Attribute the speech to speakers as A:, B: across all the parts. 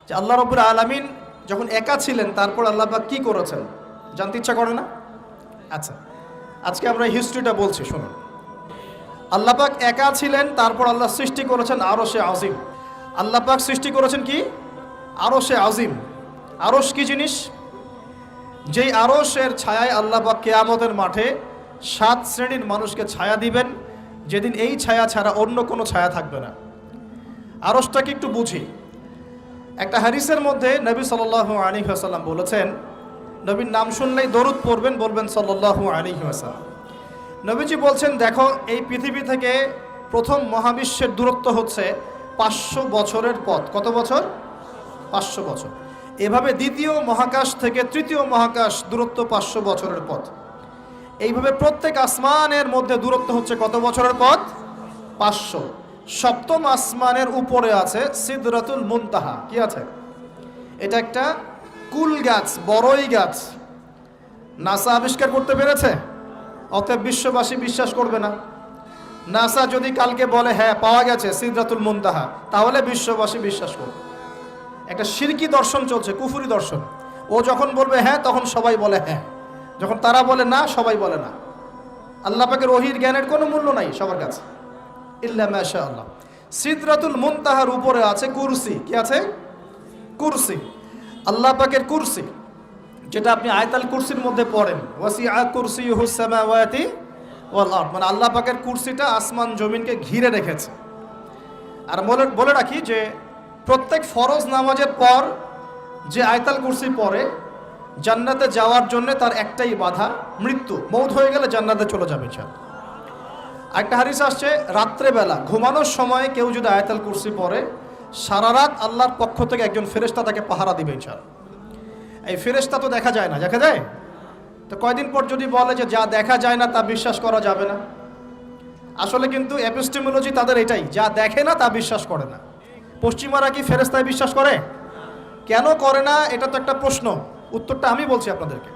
A: যে আল্লাহ রাব্বুল আলামিন যখন একা ছিলেন তারপর আল্লাহ পাক কি করেছেন জানতে ইচ্ছা করে না? আচ্ছা, আজকে আমরা হিস্ট্রিটা বলছি, শুনুন। আল্লাহ পাক একা ছিলেন, তারপর আল্লাহ সৃষ্টি করেছেন আরশে আজিম। আল্লাহ পাক সৃষ্টি করেছেন কি? আরশে আজিম। আরশ কি জিনিস? যেই আরশের ছায়ায় আল্লাহ পাক কিয়ামতের মাঠে 7 শ্রেণীর মানুষকে ছায়া দিবেন, যেদিন এই ছায়া ছাড়া অন্য কোনো ছায়া থাকবে না। আরশটাকে একটু বুঝি। একটা হাদিসের মধ্যে নবী সাল্লাল্লাহু আলাইহি ওয়াসাল্লাম বলেছেন, নবীর নাম শুনলেই দরুদ পড়বেন, বলবেন সাল্লাল্লাহু আলাইহি ওয়াসাল্লাম। নবীজি বলছেন, দেখো এই পৃথিবী থেকে প্রথম মহাবিশ্বের দূরত্ব হচ্ছে 500 বছরের পথ। কত বছর? 500 বছর। এভাবে দ্বিতীয় মহাকাশ থেকে তৃতীয় মহাকাশ দূরত্ব 500 বছরের পথ। এইভাবে প্রত্যেক আসমানের মধ্যে দূরত্ব হচ্ছে কত বছরের পথ? 500। সপ্তম আসমানের উপরে আছে সিদরাতুল মুনতাহা। কি আছে? এটা একটা কুল গাছ, বড়ই গাছ। নাসা আবিষ্কার করতে পেরেছে, অতএব বিশ্ববাসী বিশ্বাস করবে না। নাসা যদি কালকে বলে হ্যাঁ পাওয়া গেছে সিদরাতুল মুনতাহা, তাহলে বিশ্ববাসী বিশ্বাস করবে। একটা শিরকি দর্শন চলছে, কুফরি দর্শন। ও যখন বলবে হ্যাঁ, তখন সবাই বলে হ্যাঁ, যখন তারা বলে না, সবাই বলে না। আল্লাহ পাকের ওহীর জ্ঞানের কোনো মূল্য নাই সবার কাছে, ইল্লা মাশাআল্লাহ। সিদরাতুল মুনতাহার উপরে আছে কুরসি। কি আছে? কুরসি। আল্লাহ পাকের কুরসি, যেটা আপনি আয়াতুল কুরসির মধ্যে পড়েন, ওয়াসিআ কুরসিয়ুহুস সামাওয়াতি ওয়াল আরদ, মানে আল্লাহ পাকের কুরসিটা আসমান জমিনকে ঘিরে রেখেছে। আর বলে রাখি যে প্রত্যেক ফরজ নামাজের পর যে আয়াতুল কুরসি পড়ে, জান্নাতে যাওয়ার জন্য তার একটাই বাধা, মৃত্যু। মৌত হয়ে গেলে জান্নাতে চলে যাবে ইনশাআল্লাহ। একটা হাদিস আসছে, রাত্রেবেলা ঘুমানোর সময় কেউ যদি আয়াতুল কুরসি পড়ে, সারা রাত আল্লাহর পক্ষ থেকে একজন ফেরেশতা তাকে পাহারা দিবে ইনশাআল্লাহ। এই ফেরেশতা তো দেখা যায় না, দেখা যায়? তো কয়দিন পর যদি বলে যে যা দেখা যায় না তা বিশ্বাস করা যাবে না, আসলে কিন্তু এপিস্টেমোলজি তাদের এটাই, যা দেখে না তা বিশ্বাস করে না। পশ্চিমারা কি ফেরেশতায় বিশ্বাস করে? কেন করে না? এটা তো একটা প্রশ্ন, উত্তরটা আমি বলছি আপনাদেরকে।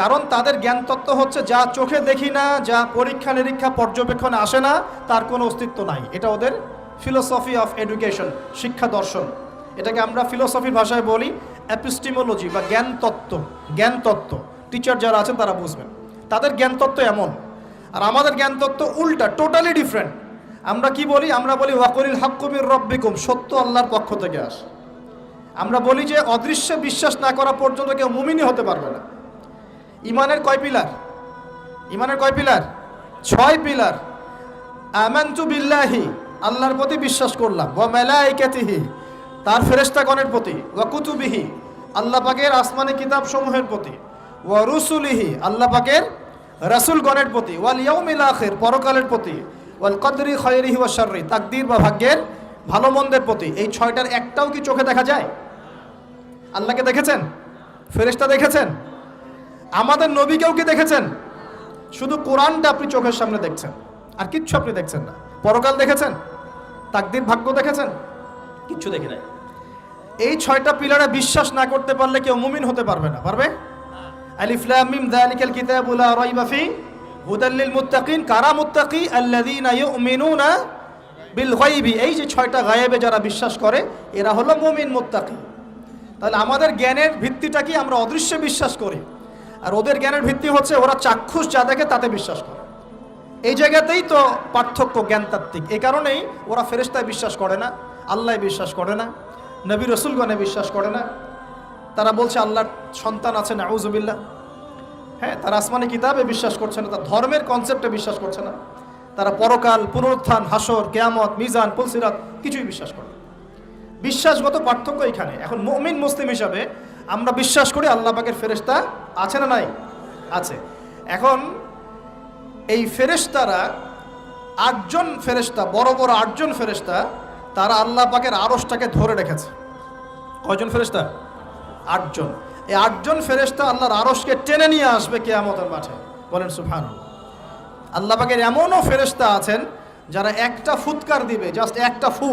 A: কারণ তাদের জ্ঞান তত্ত্ব হচ্ছে যা চোখে দেখি না, যা পরীক্ষা নিরীক্ষা পর্যবেক্ষণে আসে না, তার কোনো অস্তিত্ব নাই। এটা ওদের ফিলোসফি অফ এডুকেশন, শিক্ষা দর্শন। এটাকে আমরা ফিলোসফির ভাষায় বলি এপিস্টেমোলজি বা জ্ঞান তত্ত্ব। জ্ঞান তত্ত্ব টিচার যারা আছেন তারা বুঝবেন, তাদের জ্ঞান তত্ত্ব এমন। আর আমাদের জ্ঞান তত্ত্ব উল্টা, টোটালি ডিফারেন্ট। আমরা কি বলি? আমরা বলি ওয়াকুলিল হাক্কু মির রাব্বিকুম, সত্য আল্লাহর পক্ষ থেকে আসে। আমরা বলি যে অদৃশ্যে বিশ্বাস না করা পর্যন্ত কেউ মুমিনই হতে পারবে না। ইমানের কয় পিলার? ইমানের কয় পিলার? 6 পিলার। আমানতু বিল্লাহি, আল্লাহর প্রতি বিশ্বাস করলাম, ওয়া মালাইকাতিহি, তার ফেরেশতাগণের প্রতি, ওয়া কুতুবিহি, আল্লাহ পাকের আসমানি কিতাব সমূহের প্রতি, ওয়া রুসুলিহি, আল্লাহ পাকের রাসূলগণের প্রতি, ওয়াল ইয়াউমিল আখির, পরকালের প্রতি, ওয়াল কদরি খায়রিহি ওয়া শাররি, তাকদীর বা ভাগ্যের ভালো মন্দের প্রতি। এই 6টার একটাও কি চোখে দেখা যায়? আল্লাহকে দেখেছেন? ফেরেশতা দেখেছেন? আমাদের নবীকেও কি দেখেছেন? শুধু কোরআনটা আপনি চোখের সামনে দেখছেন, আর কিচ্ছু আপনি দেখছেন না। পরকাল দেখেছেন? তাকদীর ভাগ্য দেখেছেন? কিচ্ছু দেখি নাই। এই 6টা পিলারে বিশ্বাস না করতে পারলে কেউ মুমিন হতে পারবে না। পারবে? আলিফ লাম মিম যালিকাল কিতাবু লা রাইবা ফি হুদাল লিল মুত্তাকিন। কারা মুত্তাকি? আল্লাযীনা ইউমিনুনা বিল গায়বি। এই যে 6টা গায়েবে যারা বিশ্বাস করে, এরা হলো মুমিন, মুত্তাকি। তাহলে আমাদের জ্ঞানের ভিত্তিটা কি? আমরা অদৃশ্যে বিশ্বাস করি, আর ওদের জ্ঞানের ভিত্তি হচ্ছে ওরা চাক্ষুষ যা দেখে তাতে বিশ্বাস করে। এই জায়গাতেই তো পার্থক্য জ্ঞানতাত্ত্বিক। এই কারণেই ওরা ফেরেশতায় বিশ্বাস করে না, আল্লাহয় বিশ্বাস করে না, নবী রসুলগণে বিশ্বাস করে না। তারা বলছে আল্লাহর সন্তান আছে, নাউযুবিল্লাহ। হ্যাঁ, তারা আসমানি কিতাবে বিশ্বাস করছে না, তার ধর্মের কনসেপ্টে বিশ্বাস করছে না। তারা পরকাল, পুনরুত্থান, হাসর, কিয়ামত, মিজান, পুলসিরাত কিছুই বিশ্বাস করে না। বিশ্বাসগত পার্থক্য এখানে। এখন মুমিন মুসলিম হিসাবে আমরা বিশ্বাস করি আল্লাহ পাকের ফেরেশতা আছে না নাই? আছে। এখন এই ফেরেশতারা 8জন ফেরেশতা, বড় বড় 8জন ফেরেশতা, তারা আল্লাহ পাকের আরশটাকে ধরে রেখেছে। কয়জন ফেরেশতা? 8জন। এই 8জন ফেরেশতা আল্লাহর আরশকে টেনে নিয়ে আসবে কিয়ামতের মাঠে। বলেন সুবহানাল্লাহ। আল্লাহ পাকের এমনও ফেরেশতা আছেন যারা একটা ফুৎকার দিবে, জাস্ট একটা ফু,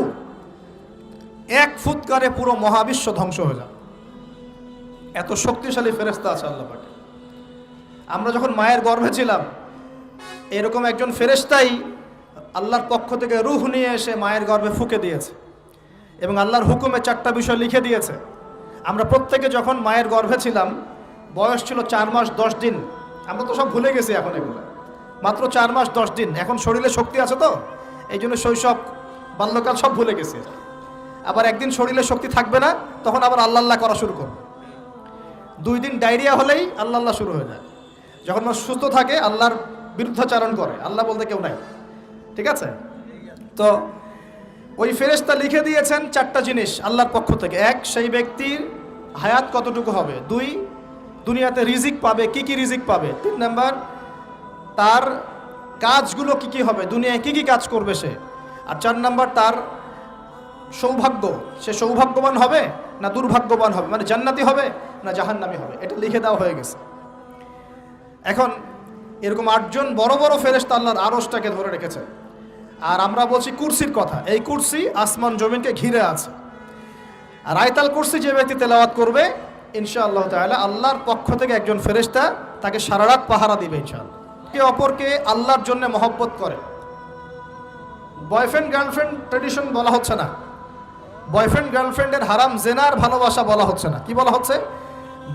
A: এক ফুৎকারে পুরো মহাবিশ্ব ধ্বংস হয়ে যাবে। এত শক্তিশালী ফেরেশতা আছে আল্লাহ পাকে। আমরা যখন মায়ের গর্ভে ছিলাম, এরকম একজন ফেরেশতাই আল্লাহর পক্ষ থেকে রূহ নিয়ে এসে মায়ের গর্ভে ফুঁকে দিয়েছে। এবং আল্লাহর হুকুমে 4টা বিষয় লিখে দিয়েছে। আমরা প্রত্যেকে যখন মায়ের গর্ভে ছিলাম, বয়স ছিল 4 মাস 10 দিন। আমরা তো সব ভুলে গেছি এখন এগুলো, মাত্র 4 মাস 10 দিন। এখন শরীরে শক্তি আছে তো, এই জন্য শৈশব বাল্যকাল সব ভুলে গেছি। আবার একদিন শরীরে শক্তি থাকবে না, তখন আবার আল্লাহ আল্লাহ করা শুরু করবে। 2 দিন ডায়রিয়া হলেই আল্লাহ আল্লাহ শুরু হয়ে যায়। যখন মানুষ সুস্থ থাকে আল্লাহর বিরুদ্ধাচারণ করে, আল্লাহ বলতে কেউ নাই। ঠিক আছে? তো ওই ফেরেশতা লিখে দিয়েছেন 4টা জিনিস আল্লাহর পক্ষ থেকে। 1, সেই ব্যক্তির হায়াত কতটুকু হবে। 2, দুনিয়াতে রিজিক পাবে, কি কি রিজিক পাবে। 3 নাম্বার, তার কাজগুলো কি কি হবে, দুনিয়ায় কি কি কাজ করবে সে। আর 4 নাম্বার, তার সৌভাগ্য, সে সৌভাগ্যবান হবে না দুর্ভাগ্যবান হবে, মানে জান্নাতি হবে না জাহান্নামী হবে। এটা লিখে দেওয়া হয়ে গেছে। এখন এরকম 8 জন বড় বড় ফেরেশতা আল্লাহর আরশটাকে ধরে রেখেছে। আর আমরা বলছি কুরসির কথা। এই কুরসি আসমান জমিনকে ঘিরে আছে। আর আয়াতুল কুরসি যে ব্যক্তি তেলাওয়াত করবে ইনশাআল্লাহ তাআলা আল্লাহর পক্ষ থেকে একজন ফেরেশতা তাকে সারা রাত পাহারা দিবে ইনশাআল্লাহ। কে অপরকে আল্লাহর জন্য মহব্বত করে। বয়ফ্রেন্ড গার্লফ্রেন্ড ট্রেডিশন বলা হচ্ছে না, বয়ফ্রেন্ড গার্লফ্রেন্ডের হারাম জেনার ভালোবাসা বলা হচ্ছে না। কি বলা হচ্ছে?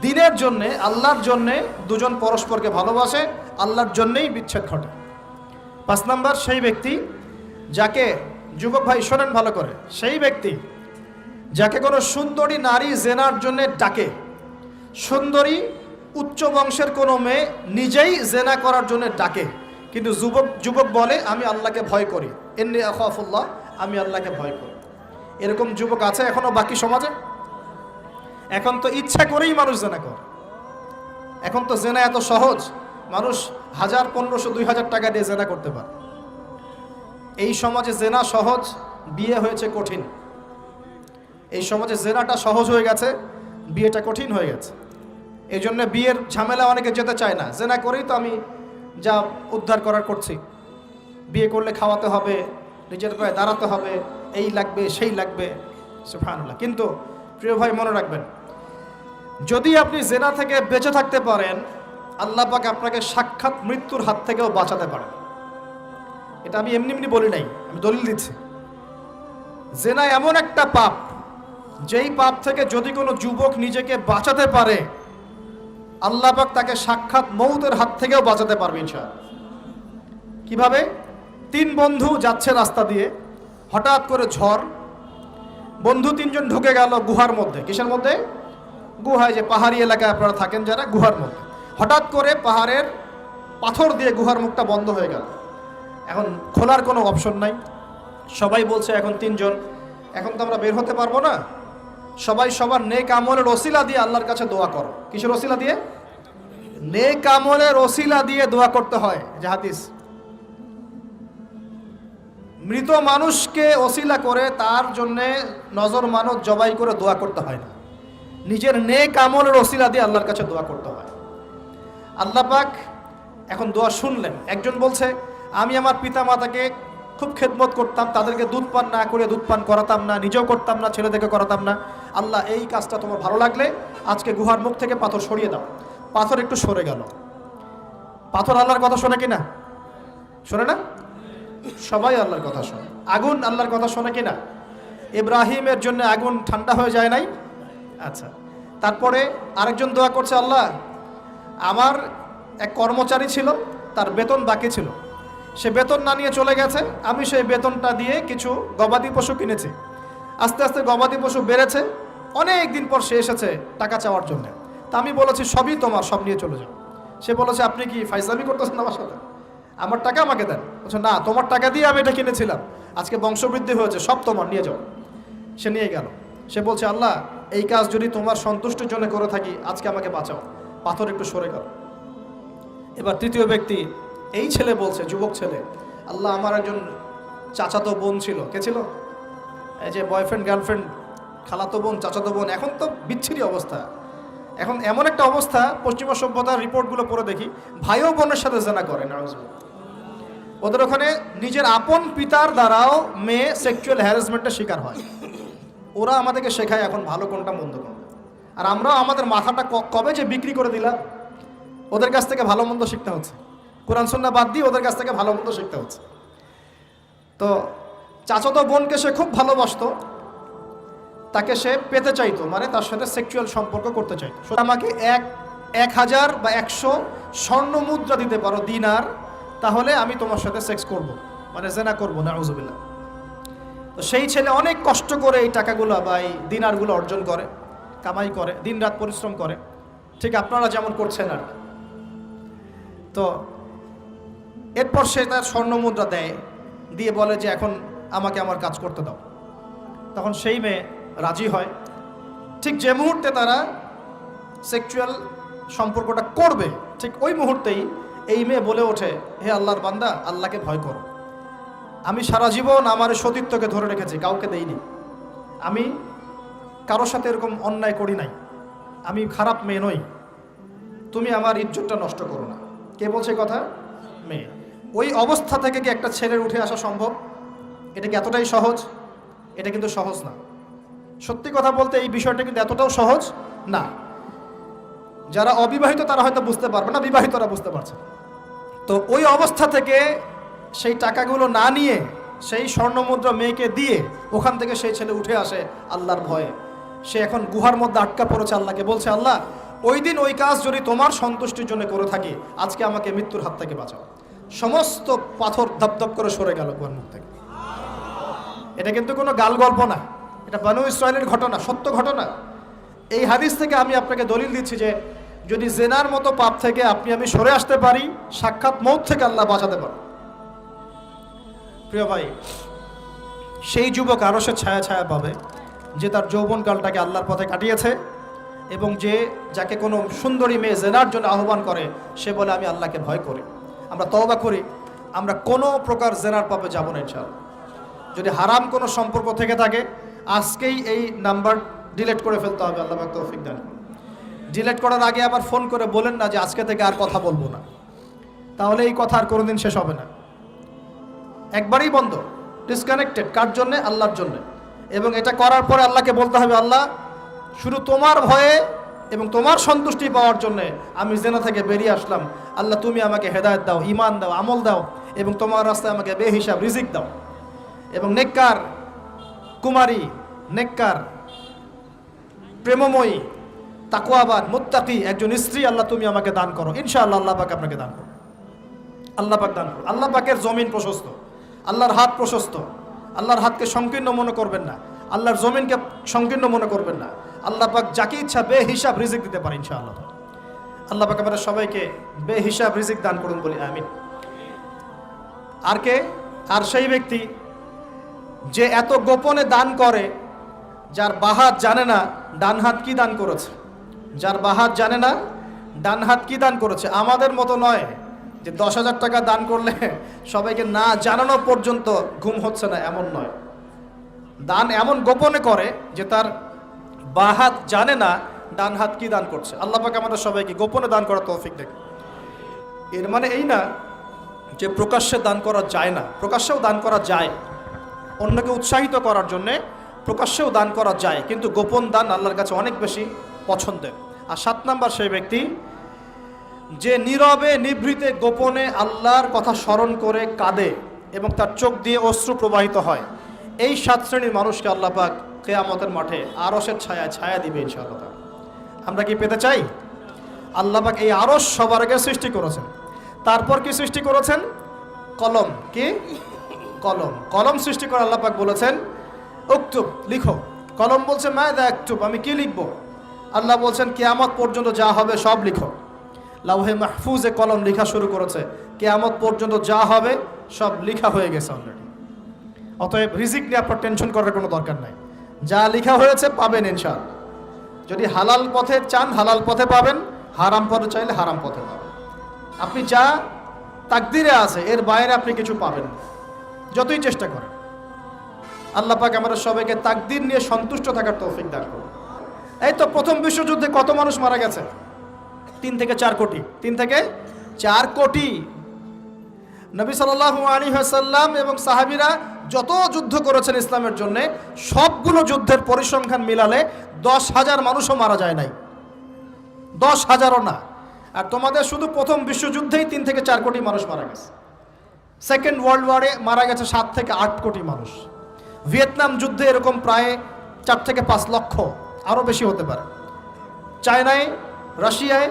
A: দিনের জন্যে, আল্লাহর জন্যে দুজন পরস্পরকে ভালোবাসে, আল্লাহর জন্যেই বিচ্ছেদ ঘটে। 5 নাম্বার, সেই ব্যক্তি যাকে, যুবক ভাই শোনেন ভালো করে, সেই ব্যক্তি যাকে কোনো সুন্দরী নারী জেনার জন্যে ডাকে। সুন্দরী উচ্চ বংশের কোনো মেয়ে নিজেই জেনা করার জন্য ডাকে, কিন্তু যুবক বলে আমি আল্লাহকে ভয় করি, ইন্নী আখাফুল্লাহ, আমি আল্লাহকে ভয় করি। এরকম যুবক আছে এখনো বাকি সমাজে? এখন তো ইচ্ছা করেই মানুষ জেনা করে। এখন তো জেনা এত সহজ, মানুষ 1000, 1500, 2000 টাকা দিয়ে জেনা করতে পারে। এই সমাজে জেনা সহজ, বিয়ে হয়েছে কঠিন। এই সমাজে জেনাটা সহজ হয়ে গেছে, বিয়েটা কঠিন হয়ে গেছে। এই জন্য বিয়ের ঝামেলা অনেকে যেতে চায় না। জেনা করেই তো আমি যা উদ্ধার করার করছি। বিয়ে করলে খাওয়াতে হবে, নিজের পায়ে দাঁড়াতে হবে, এই লাগবে সেই লাগবে, সুবহানাল্লাহ। কিন্তু প্রিয় ভাই মনে রাখবেন, যদি আপনি জেনা থেকে বেঁচে থাকতে পারেন, আল্লাহ পাক আপনাকে সাক্ষাৎ মৃত্যুর হাত থেকেও বাঁচাতে পারেন। এটা আমি এমনি এমনি বলি নাই, আমি দলিল দিচ্ছি। জেনা এমন একটা পাপ, যেই পাপ থেকে যদি কোনো যুবক নিজেকে বাঁচাতে পারে, আল্লাহ পাক তাকে সাক্ষাৎ মৌতের হাত থেকেও বাঁচাতে পারবে ইনশাআল্লাহ। কিভাবে? 3 বন্ধু যাচ্ছে রাস্তা দিয়ে, হঠাৎ করে ঝড়, বন্ধু 3 জন ঢুকে গেল গুহার মধ্যে। কিসের মধ্যে? গুহায়, যে পাহাড়ি এলাকায় আপনারা থাকেন যারা, গুহার মধ্যে। হঠাৎ করে পাহাড়ের পাথর দিয়ে গুহার মুখটা বন্ধ হয়ে গেল। এখন খোলার কোনো অপশন নাই। সবাই বলছে এখন 3 জন, এখন তো আমরা বের হতে পারবো না। সবাই সবার নেক আমলের ওসিলা দিয়ে আল্লাহর কাছে দোয়া করো। কিসের ওসিলা দিয়ে? নেক আমলের ওসিলা দিয়ে দোয়া করতে হয়। যে হাদিস, মৃত মানুষকে ওসিলা করে তার জন্যে নজর মানত জবাই করে দোয়া করতে হয় না, নিজের নেক আমলের ওসিলা দিয়ে আল্লাহর কাছে দোয়া করতে হয়। আল্লাহ পাক এখন দোয়া শুনলেন। একজন বলছে আমি আমার পিতা মাতাকে খুব খেদমত করতাম, তাদেরকে দুধ পান না করে দুধ পান করাতাম না, নিজেও করতাম না, ছেলেদেরকে করাতাম না। আল্লাহ এই কাজটা তোমার ভালো লাগলে আজকে গুহার মুখ থেকে পাথর সরিয়ে দাও। পাথর একটু সরে গেল। পাথর আল্লাহর কথা শোনে কিনা? শোনে না? সবাই আল্লাহর কথা শোনে। আগুন আল্লাহর কথা শোনে কিনা? ইব্রাহিমের জন্য আগুন ঠান্ডা হয়ে যায় নাই? আচ্ছা, তারপরে আরেকজন দোয়া করছে, আল্লাহ আমার এক কর্মচারী ছিল, তার বেতন বাকি ছিল, সে বেতন না নিয়ে চলে গেছে, আমি সেই বেতনটা দিয়ে কিছু গবাদি পশু কিনেছি। আস্তে আস্তে গবাদি পশু বেড়েছে, অনেক দিন পর সে এসেছে টাকা চাওয়ার জন্য। তা আমি বলেছি সবই তোমার, সব নিয়ে চলে যাও। সে বলেছে আপনি কি ফাইজলামি করতেছেন আমার সাথে? আমার টাকা আমাকে দেন। বলছে না, তোমার টাকা দিয়ে আমি এটা কিনেছিলাম, আজকে বংশবৃদ্ধি হয়েছে, সব তোমার, নিয়ে যাও। সে নিয়ে গেল। সে বলছে আল্লাহ এই কাজ যদি তোমার সন্তুষ্টির জন্য করে থাকি, আজকে আমাকে বাঁচাও। পাথর একটু সরে গেল। এবার তৃতীয় ব্যক্তি, এই ছেলে বলছে, যুবক ছেলে, আল্লাহ আমার একজন চাচাতো বোন ছিল। কে ছিল? এই যে বয়ফ্রেন্ড গার্লফ্রেন্ড, খালাতো বোন, চাচাতো বোন, এখন তো বিচ্ছিরি অবস্থা। এখন এমন একটা অবস্থা, পশ্চিমা সভ্যতার রিপোর্টগুলো পড়ে দেখি, ভাই ও বোনের সাথে জেনা করে। ওদের ওখানে নিজের আপন পিতার দ্বারাও মেয়ে সেক্সুয়াল হ্যারাসমেন্টের শিকার হয়। ওরা আমাদেরকে শেখায় এখন ভালো কোনটা মন্দ কোনটা। আর আমরাও আমাদের মাথাটা কবে যে বিক্রি করে দিলাম, ওদের কাছ থেকে ভালো মন্দ শিখতে হচ্ছে। কোরআন সুন্নাহ বাদ দিয়ে ওদের কাছ থেকে ভালো মন্দ শিখতে হচ্ছে। তো চাচাতো বোনকে সে খুব ভালোবাসতো, তাকে সে পেতে চাইতো, মানে তার সাথে সেক্সুয়াল সম্পর্ক করতে চাইতো। আমাকে 1000 বা 100 স্বর্ণ মুদ্রা দিতে পারো, দিনার, তাহলে আমি তোমার সাথে সেক্স করব, মানে জেনা করব, নাউজুবিল্লাহ। তো সেই ছেলে অনেক কষ্ট করে এই টাকাগুলো বা এই দিনারগুলো অর্জন করে, কামাই করে, দিনরাত পরিশ্রম করে, ঠিক আপনারা যেমন করছেন আর। তো এরপর সে তার স্বর্ণ মুদ্রা দেয়, দিয়ে বলে যে এখন আমাকে আমার কাজ করতে দাও। তখন সেই মেয়ে রাজি হয়। ঠিক যে মুহূর্তে তারা সেক্সুয়াল সম্পর্কটা করবে, ঠিক ওই মুহূর্তেই এই মেয়ে বলে ওঠে, হে আল্লাহর বান্দা, আল্লাহকে ভয় করো। আমি সারা জীবন আমার সতীত্বকে ধরে রেখেছি, কাউকে দেইনি, আমি কারোর সাথে এরকম অন্যায় করি নাই, আমি খারাপ মেয়ে নই, তুমি আমার ইজ্জতটা নষ্ট করো না। কে বলছে কথা? মেয়ে। ওই অবস্থা থেকে কি একটা ছেলের উঠে আসা সম্ভব? এটা কি এতটাই সহজ? এটা কিন্তু সহজ না। সত্যি কথা বলতে এই বিষয়টা কিন্তু এতটাও সহজ না। যারা অবিবাহিত তারা হয়তো বুঝতে পারবে না, বিবাহিতরা বুঝতে পারছে। তো ওই অবস্থা থেকে সেই টাকাগুলো না নিয়ে সেই স্বর্ণমুদ্রা মেয়েকে দিয়ে ওখান থেকে সেই ছেলে উঠে আসে আল্লাহর ভয়ে। সে এখন গুহার মধ্যে আটকা পড়েছে, আল্লাহকে বলছে, আল্লাহ ওই দিন ওই কাজ যদি তোমার সন্তুষ্টির জন্য করে থাকি, আজকে আমাকে মৃত্যুর হাত থেকে বাঁচাও। সমস্ত পাথর ধপধপ করে সরে গেল গুহার মুখ থেকে। এটা কিন্তু কোনো গাল গল্প না, এটা বনু ইসরায়েলের ঘটনা, সত্য ঘটনা। এই হাদিস থেকে আমি আপনাকে দলিল দিচ্ছি যে যদি জেনার মতো পাপ থেকে আমি সরে আসতে পারি, সাক্ষাৎ মৌত থেকে আল্লাহ বাঁচাতে পারে। প্রিয় ভাই, সেই যুবক আরশের ছায়া ছায়া পাবে যে তার যৌবনকালটাকে আল্লাহর পথে কাটিয়েছে, এবং যাকে কোনো সুন্দরী মেয়ে জেনার জন্য আহ্বান করে, সে বলে আমি আল্লাহকে ভয় করি। আমরা তওবা করি, আমরা কোনো প্রকার জেনার পাপে যাব না ইনশাআল্লাহ। যদি হারাম কোনো সম্পর্ক থেকে থাকে, আজকেই এই নাম্বার ডিলিট করে ফেলতে হবে। আল্লাহ পাক তৌফিক দান করুন। ডিলিট করার আগে আবার ফোন করে বলেন না যে আজকে থেকে আর কথা বলবো না, তাহলে এই কথা আর কোনোদিন শেষ হবে না। একবারই বন্ধ, ডিসকানেক্টেড। কার জন্যে? আল্লাহর জন্যে। এবং এটা করার পরে আল্লাহকে বলতে হবে, আল্লাহ শুধু তোমার ভয়ে এবং তোমার সন্তুষ্টি পাওয়ার জন্যে আমি জেনা থেকে বেরিয়ে আসলাম। আল্লাহ তুমি আমাকে হেদায়েত দাও, ঈমান দাও, আমল দাও, এবং তোমার রাস্তায় আমাকে বেহিসাব রিজিক দাও, এবং নেককার কুমারী, নেককার প্রেমময়ী, তাকওয়াবান, মুত্তাকি একজন স্ত্রী আল্লাহ তুমি আমাকে দান করো। ইনশাআল্লাহ আল্লাহ পাক আপনাকে দান করো। আল্লাহ পাক দান করো। আল্লাহ পাকের জমিন প্রশস্ত, আল্লাহর হাত প্রশস্ত। আল্লাহর হাতকে সংকীর্ণ মনে করবেন না, আল্লাহর জমিনকে সংকীর্ণ মনে করবেন না। আল্লাহ পাক যাকে ইচ্ছা বেহিসাব রিজিক দিতে পারে ইনশাআল্লাহ। আল্লাহ পাক আমাদের সবাইকে বেহিসাব রিজিক দান করুন বলি আমিন। আর কে? আর সেই ব্যক্তি যে এত গোপনে দান করে, যার বাহাত জানে না ডান হাত কি দান করেছে, যার বাহাত জানে না ডান হাত কি দান করেছে। আমাদের মতো নয় যে 10,000 টাকা দান করলে সবাইকে না জানানো পর্যন্ত ঘুম হচ্ছে না, এমন নয়। দান এমন গোপনে করে যে তার বাহাত জানে না ডান হাত কি দান করছে। আল্লাহ পাক আমাদের সবাইকে গোপনে দান করার তৌফিক দেন। এর মানে এই না যে প্রকাশ্যে দান করা যায় না, প্রকাশ্যেও দান করা যায়। অন্যকে উৎসাহিত করার জন্যে প্রকাশ্যেও দান করা যায়, কিন্তু গোপন দান আল্লাহর কাছে অনেক বেশি পছন্দের। আর 7 নাম্বার সেই ব্যক্তি যে নীরবে নিভৃতে গোপনে আল্লাহর কথা স্মরণ করে কাঁদে এবং তার চোখ দিয়ে অশ্রু প্রবাহিত হয়। এই 7 শ্রেণীর মানুষকে আল্লাহ পাক কিয়ামতের মাঠে আরশের ছায়ায় ছায়া দিবে ইনশাআল্লাহ। আমরা কি পেতে চাই? আল্লাহ পাক এই আরশ সবার আগে সৃষ্টি করেছেন। তারপর কি সৃষ্টি করেছেন? কলম। কি? কলম। কলম সৃষ্টি করে আল্লাহ পাক বলেছেন উকতুব, লিখো। কলম বলছে মাযা আকতুব, আমি কি লিখবো? আল্লাহ বলছেন কিয়ামত পর্যন্ত যা হবে সব লিখো। লাউহে মাহফুজে কলম লেখা শুরু করেছে, কিয়ামত পর্যন্ত যা হবে সব লেখা হয়ে গেছে অলরেডি। অতএব রিজিক নিয়ে আপনার টেনশন করার কোনো দরকার নাই, যা লেখা হয়েছে পাবেন ইনশাআল্লাহ। যদি হালাল পথে চান হালাল পথে পাবেন, হারাম পথে চাইলে হারাম পথে পাবেন। আপনি যা তাকদিরে আছে এর বাইরে আপনি কিছু পাবেন না, যতই চেষ্টা করেন। আল্লাহ পাক আমাদের সবাইকে তাকদির নিয়ে সন্তুষ্ট থাকার তৌফিক দান করুন। এই তো প্রথম বিশ্বযুদ্ধে কত মানুষ মারা গেছে? 3 থেকে 4 কোটি। 3 থেকে 4 কোটি। নবী সাল্লাল্লাহু আলাইহি ওয়াসাল্লাম এবং সাহাবীরা যত যুদ্ধ করেছেন ইসলামের জন্য, সবগুলো যুদ্ধের পরিসংখ্যান মিলালে 10,000 মানুষও মারা যায় নাই, 10,000ও না। আর তোমাদের শুধু প্রথম বিশ্বযুদ্ধেই 3 থেকে 4 কোটি মানুষ মারা গেছে। সেকেন্ড ওয়ার্ল্ড ওয়ারে মারা গেছে 7 থেকে 8 কোটি মানুষ। ভিয়েতনাম যুদ্ধে এরকম প্রায় 4 থেকে 5 লক্ষ, আরও বেশি হতে পারে। চায়নায়, রাশিয়ায়,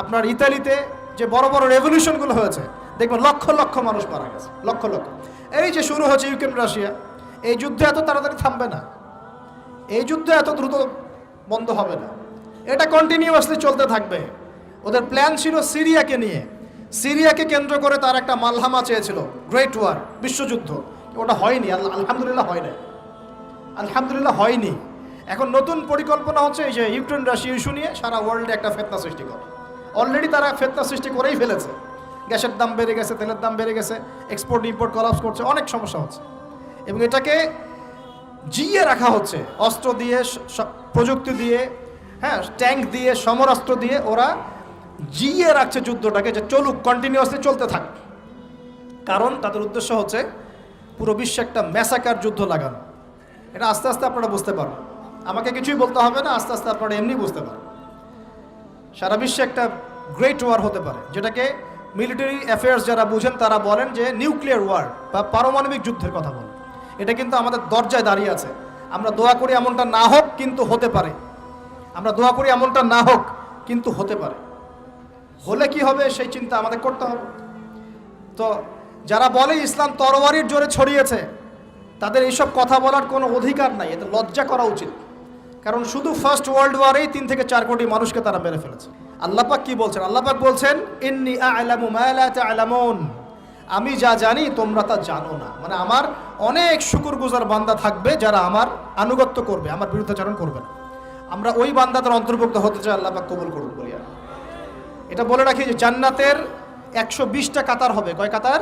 A: আপনার ইতালিতে যে বড় বড় রেভলিউশনগুলো হয়েছে, দেখবেন লক্ষ লক্ষ মানুষ মারা গেছে, লক্ষ লক্ষ। এই যে শুরু হচ্ছে ইউক্রেন রাশিয়া, এই যুদ্ধ এত তাড়াতাড়ি থামবে না, এই যুদ্ধ এত দ্রুত বন্ধ হবে না, এটা কন্টিনিউয়াসলি চলতে থাকবে। ওদের প্ল্যান ছিল সিরিয়াকে নিয়ে, সিরিয়াকে কেন্দ্র করে তার একটা মালহামা চেয়েছিল, গ্রেট ওয়ার, বিশ্বযুদ্ধ। ওটা হয়নি, আলহামদুলিল্লাহ হয় নাই, আলহামদুলিল্লাহ হয়নি। এখন নতুন পরিকল্পনা হচ্ছে এই যে ইউক্রেন রাশিয়া ইস্যু নিয়ে সারা ওয়ার্ল্ডে একটা ফেতনা সৃষ্টি করে। অলরেডি তারা ফেতনা সৃষ্টি করেই ফেলেছে, গ্যাসের দাম বেড়ে গেছে, তেলের দাম বেড়ে গেছে, এক্সপোর্ট ইম্পোর্ট কলাপস করছে, অনেক সমস্যা হচ্ছে। এবং এটাকে জিয়ে রাখা হচ্ছে অস্ত্র দিয়ে, প্রযুক্তি দিয়ে, হ্যাঁ, ট্যাঙ্ক দিয়ে, সমরাস্ত্র দিয়ে ওরা জিয়ে রাখছে যুদ্ধটাকে, যে চলুক, কন্টিনিউয়াসলি চলতে থাক। কারণ তাদের উদ্দেশ্য হচ্ছে পুরো বিশ্বে একটা ম্যাসাকার যুদ্ধ লাগানো। এটা আস্তে আস্তে আপনারা বুঝতে পারবেন, আমাকে কিছুই বলতে হবে না, আস্তে আস্তে আপনারা এমনি বুঝতে পারবেন। সারা বিশ্বে একটা গ্রেট ওয়ার হতে পারে, যেটাকে মিলিটারি অ্যাফেয়ার্স যারা বুঝেন তারা বলেন যে নিউক্লিয়ার ওয়ার বা পারমাণবিক যুদ্ধের কথা বলেন। এটা কিন্তু আমাদের দরজায় দাঁড়িয়ে আছে। আমরা দোয়া করি এমনটা না হোক, কিন্তু হতে পারে। আমরা দোয়া করি এমনটা না হোক, কিন্তু হতে পারে। হলে কি হবে সেই চিন্তা আমাদের করতে হবে। তো যারা বলে ইসলাম তরবারির জোরে ছড়িয়েছে, তাদের এইসব কথা বলার কোনো অধিকার নাই, এতে লজ্জা করা উচিত। কারণ শুধু ফার্স্ট ওয়ার্ল্ড ওয়ারেই 3 থেকে 4 কোটি মানুষকে তারা মেরে ফেলেছে। আল্লাহ পাক কি বলছেন? আল্লাহ পাক বলছেন, ইন্নী আ'লামু মা লা তা'লামুন, আমি যা জানি তোমরা তা জানো না। মানে আমার অনেক শুকরগুজার বান্দা থাকবে যারা আমার আনুগত্য করবে, আমার বিরুদ্ধাচরণ করবে না। আমরা ওই বান্দাদের অন্তর্ভুক্ত হতে চাই, আল্লাহ পাক কবুল করুন বলি। এটা বলে রাখি যে জান্নাতের 120টা কাতার হবে। কয় কাতার?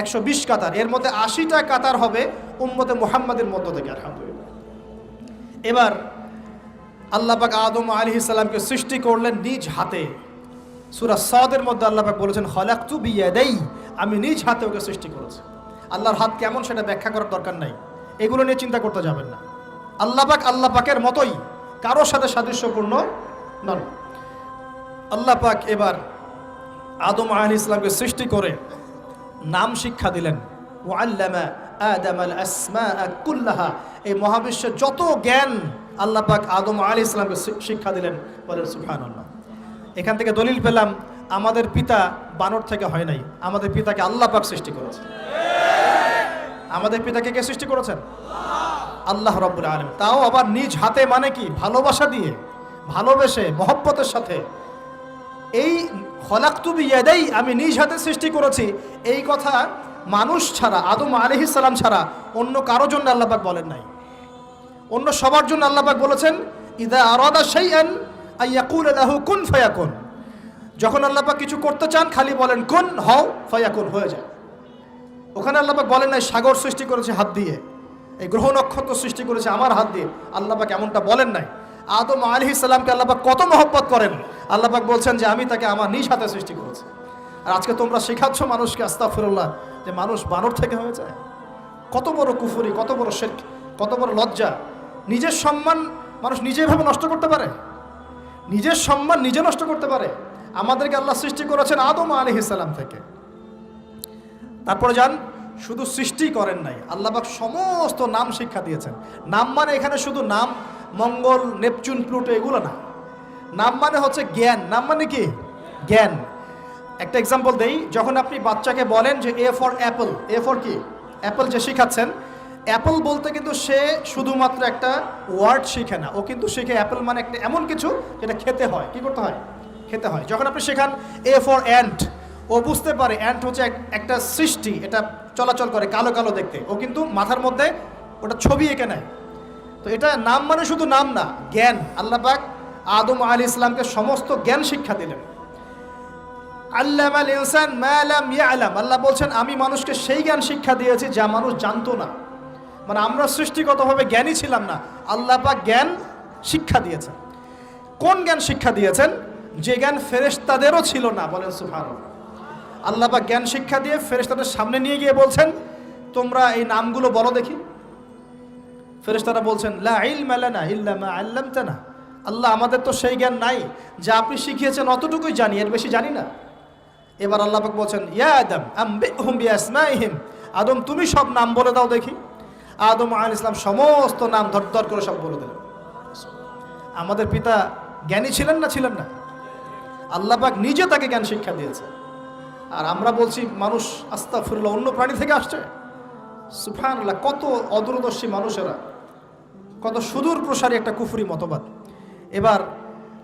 A: 120 কাতার। এর মধ্যে 80টা কাতার হবে উম্মতে মুহাম্মাদের মধ্য থেকে, আলহামদুলিল্লাহ। এবার আল্লাহ পাক আদম আলাইহিস সালামকে সৃষ্টি করলেন নিজ হাতে। সূরা সাদের মধ্যে আল্লাহ পাক বলেছেন, খালাকতু বিয়াদাই, আমি নিজ হাতে ওকে সৃষ্টি করেছি। আল্লাহর হাত কেমন সেটা ব্যাখ্যা করার দরকার নাই, এগুলো নিয়ে চিন্তা করতে যাবেন না। আল্লাহ পাকের মতোই, কারোর সাথে সাদৃশ্যপূর্ণ নন। আল্লাহ পাক এবার আদম আলাইহিস সালামকে সৃষ্টি করে নাম শিক্ষা দিলেন। ওয়াল্লামা আদামাল আসমাআ কুল্লাহা, এই মহাবিশ্বের যত জ্ঞান আল্লাহ পাক আদম আলাইহিস সালামকে শিক্ষা দিলেন। বলেন সুবহানাল্লাহ। এখান থেকে দলিল পেলাম আমাদের পিতা বানর থেকে হয় নাই, আমাদের পিতাকে আল্লাহ পাক সৃষ্টি করেছেন। আমাদের পিতাকে কে সৃষ্টি করেছেন? আল্লাহ রাব্বুল আলামিন। তাও আবার নিজ হাতে, মানে কি? ভালোবাসা দিয়ে, ভালোবেসে, মহব্বতের সাথে। এই খলাকতু বিয়াদাই, আমি নিজ হাতে সৃষ্টি করেছি, এই কথা মানুষ ছাড়া, আদম আলাইহিস সালাম ছাড়া অন্য কারো জন্য আল্লাহ পাক বলেন নাই। অন্য সবার জন্য আল্লাহ পাক বলেছেন, ইযা আরাদা শাইআন আইয়াকুল লাহু কুন ফায়াকুন। যখন আল্লাহ পাক কিছু করতে চান খালি বলেন কুন, হও, ফায়াকুন, হয়ে যায়। ওখানে আল্লাহ পাক বলেন নাই সাগর সৃষ্টি করেছে হাত দিয়ে, এই গ্রহ নক্ষত্র সৃষ্টি করেছে আমার হাত দিয়ে। আল্লাহ পাক এমনটা বলেন নাই। আদম আলাইহিস সালামকে আল্লাহ পাক কত মহব্বত করেন, আল্লাহ পাক বলছেন যে আমি তাকে আমার নিজ হাতে সৃষ্টি করেছি। আর আজকে তোমরা শেখাচ্ছ মানুষকে, আস্তাগফিরুল্লাহ, যে মানুষ বানর থেকে হয়ে যায়। কত বড় কুফরি, কত বড় শিরক, কত বড় লজ্জা। নিজের সম্মান মানুষ নিজেভাবে নষ্ট করতে পারে, নিজের সম্মান নিজে নষ্ট করতে পারে। আমাদেরকে আল্লাহ সৃষ্টি করেছেন আদম আলাইহিস সালাম থেকে। তারপরে যান, শুধু সৃষ্টি করেন নাই, আল্লাহ পাক সমস্ত নাম শিক্ষা দিয়েছেন। নাম মানে এখানে শুধু নাম, মঙ্গল, নেপচুন, প্লুটো এগুলো না। নাম মানে হচ্ছে জ্ঞান। নাম মানে কি? জ্ঞান। একটা এক্সাম্পল দেই, যখন আপনি বাচ্চাকে বলেন যে A for Apple, A for কি? অ্যাপল যে শিখাচ্ছেন, অ্যাপল বলতে কিন্তু সে শুধুমাত্র একটা ওয়ার্ড শিখে না, ও কিন্তু শিখে অ্যাপল মানে একটা এমন কিছু যেটা খেতে হয়। কি করতে হয়? খেতে হয়। যখন আপনি শেখান এ ফর অ্যান্ট, ও বুঝতে পারে অ্যান্ট হচ্ছে একটা সৃষ্টি, এটা চলাচল করে, কালো কালো দেখতে, ও কিন্তু মাথার মধ্যে ওটা ছবি এঁকে নেয়। তো এটা নাম মানে শুধু নাম না, জ্ঞান। আল্লাহ পাক আদম আলাইহিস সালামকে সমস্ত জ্ঞান শিক্ষা দিলেন। আল্লামাল ইনসান মা লাম ইয়ালাম, আল্লাহ বলছেন আমি মানুষকে সেই জ্ঞান শিক্ষা দিয়েছি যা মানুষ জানতো না। মানে আমরা সৃষ্টিগতভাবে জ্ঞানী ছিলাম না, আল্লাহ পাক জ্ঞান শিক্ষা দিয়েছেন। কোন জ্ঞান শিক্ষা দিয়েছেন? যে জ্ঞান ফেরেশতাদেরও ছিল না। বলেন সুবহানাল্লাহ। আল্লাহ পাক জ্ঞান শিক্ষা দিয়ে ফেরেশতাদের সামনে নিয়ে গিয়ে বলছেন, তোমরা এই নামগুলো বলো দেখি। ফেরেশতারা বলছেন, লা ইলমা লানা ইল্লা মা আল্লামতানা, আল্লাহ আমাদের তো সেই জ্ঞান নাই, যা আপনি শিখিয়েছেন অতটুকুই জানি, এর বেশি জানি না। এবার আল্লাহ পাক বলছেন, ইয়া আদম আম্বিহুম বিআসমাইহিম, আদম তুমি সব নাম বলে দাও দেখি। আদম আলাইহিস সালাম সমস্ত নাম ধর করে সব বলে দিলেন। আমাদের পিতা জ্ঞানী ছিলেন না, ছিলেন না? আল্লাহ পাক নিজে তাকে জ্ঞান শিক্ষা দিয়েছে। আর আমরা বলছি মানুষ আস্তাগফিরুল্লাহ অন্য প্রাণী থেকে আসছে। সুবহানাল্লাহ, কত অদূরদর্শী মানুষেরা, কত সুদূর প্রসারী একটা কুফরি মতবাদ। এবার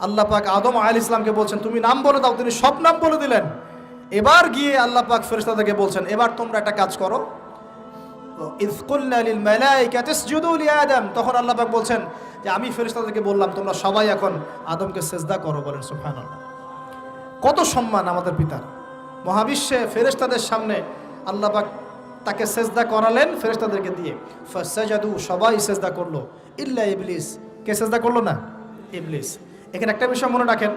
A: আল্লাহ পাক আদম আলাইহিস সালামকে বলছেন তুমি নাম বলে দাও, তিনি সব নাম বলে দিলেন। এবার গিয়ে আল্লাহ পাক ফেরেশতাদেরকে বলছেন এবার তোমরা একটা কাজ করো, ইয কুলনা লিল মালাইকাতি ইসজুদু লি আদম। তখন আল্লাহ পাক বলছেন যে আমি ফেরেশতাদেরকে বললাম তোমরা সবাই এখন আদমকে সিজদা করো। বলেন সুবহানাল্লাহ, কত সম্মান আমাদের পিতার। মহাবিশ্বে ফেরেশতাদের সামনে আল্লাহ পাক তাকে সিজদা করালেন ফেরেশতাদেরকে দিয়ে। ফাসাজাদু, সবাই সিজদা করলো, ইল্লা ইবলিস। কে সিজদা করলো না? ইবলিস। এখানে একটা বিষয় মনে রাখেন,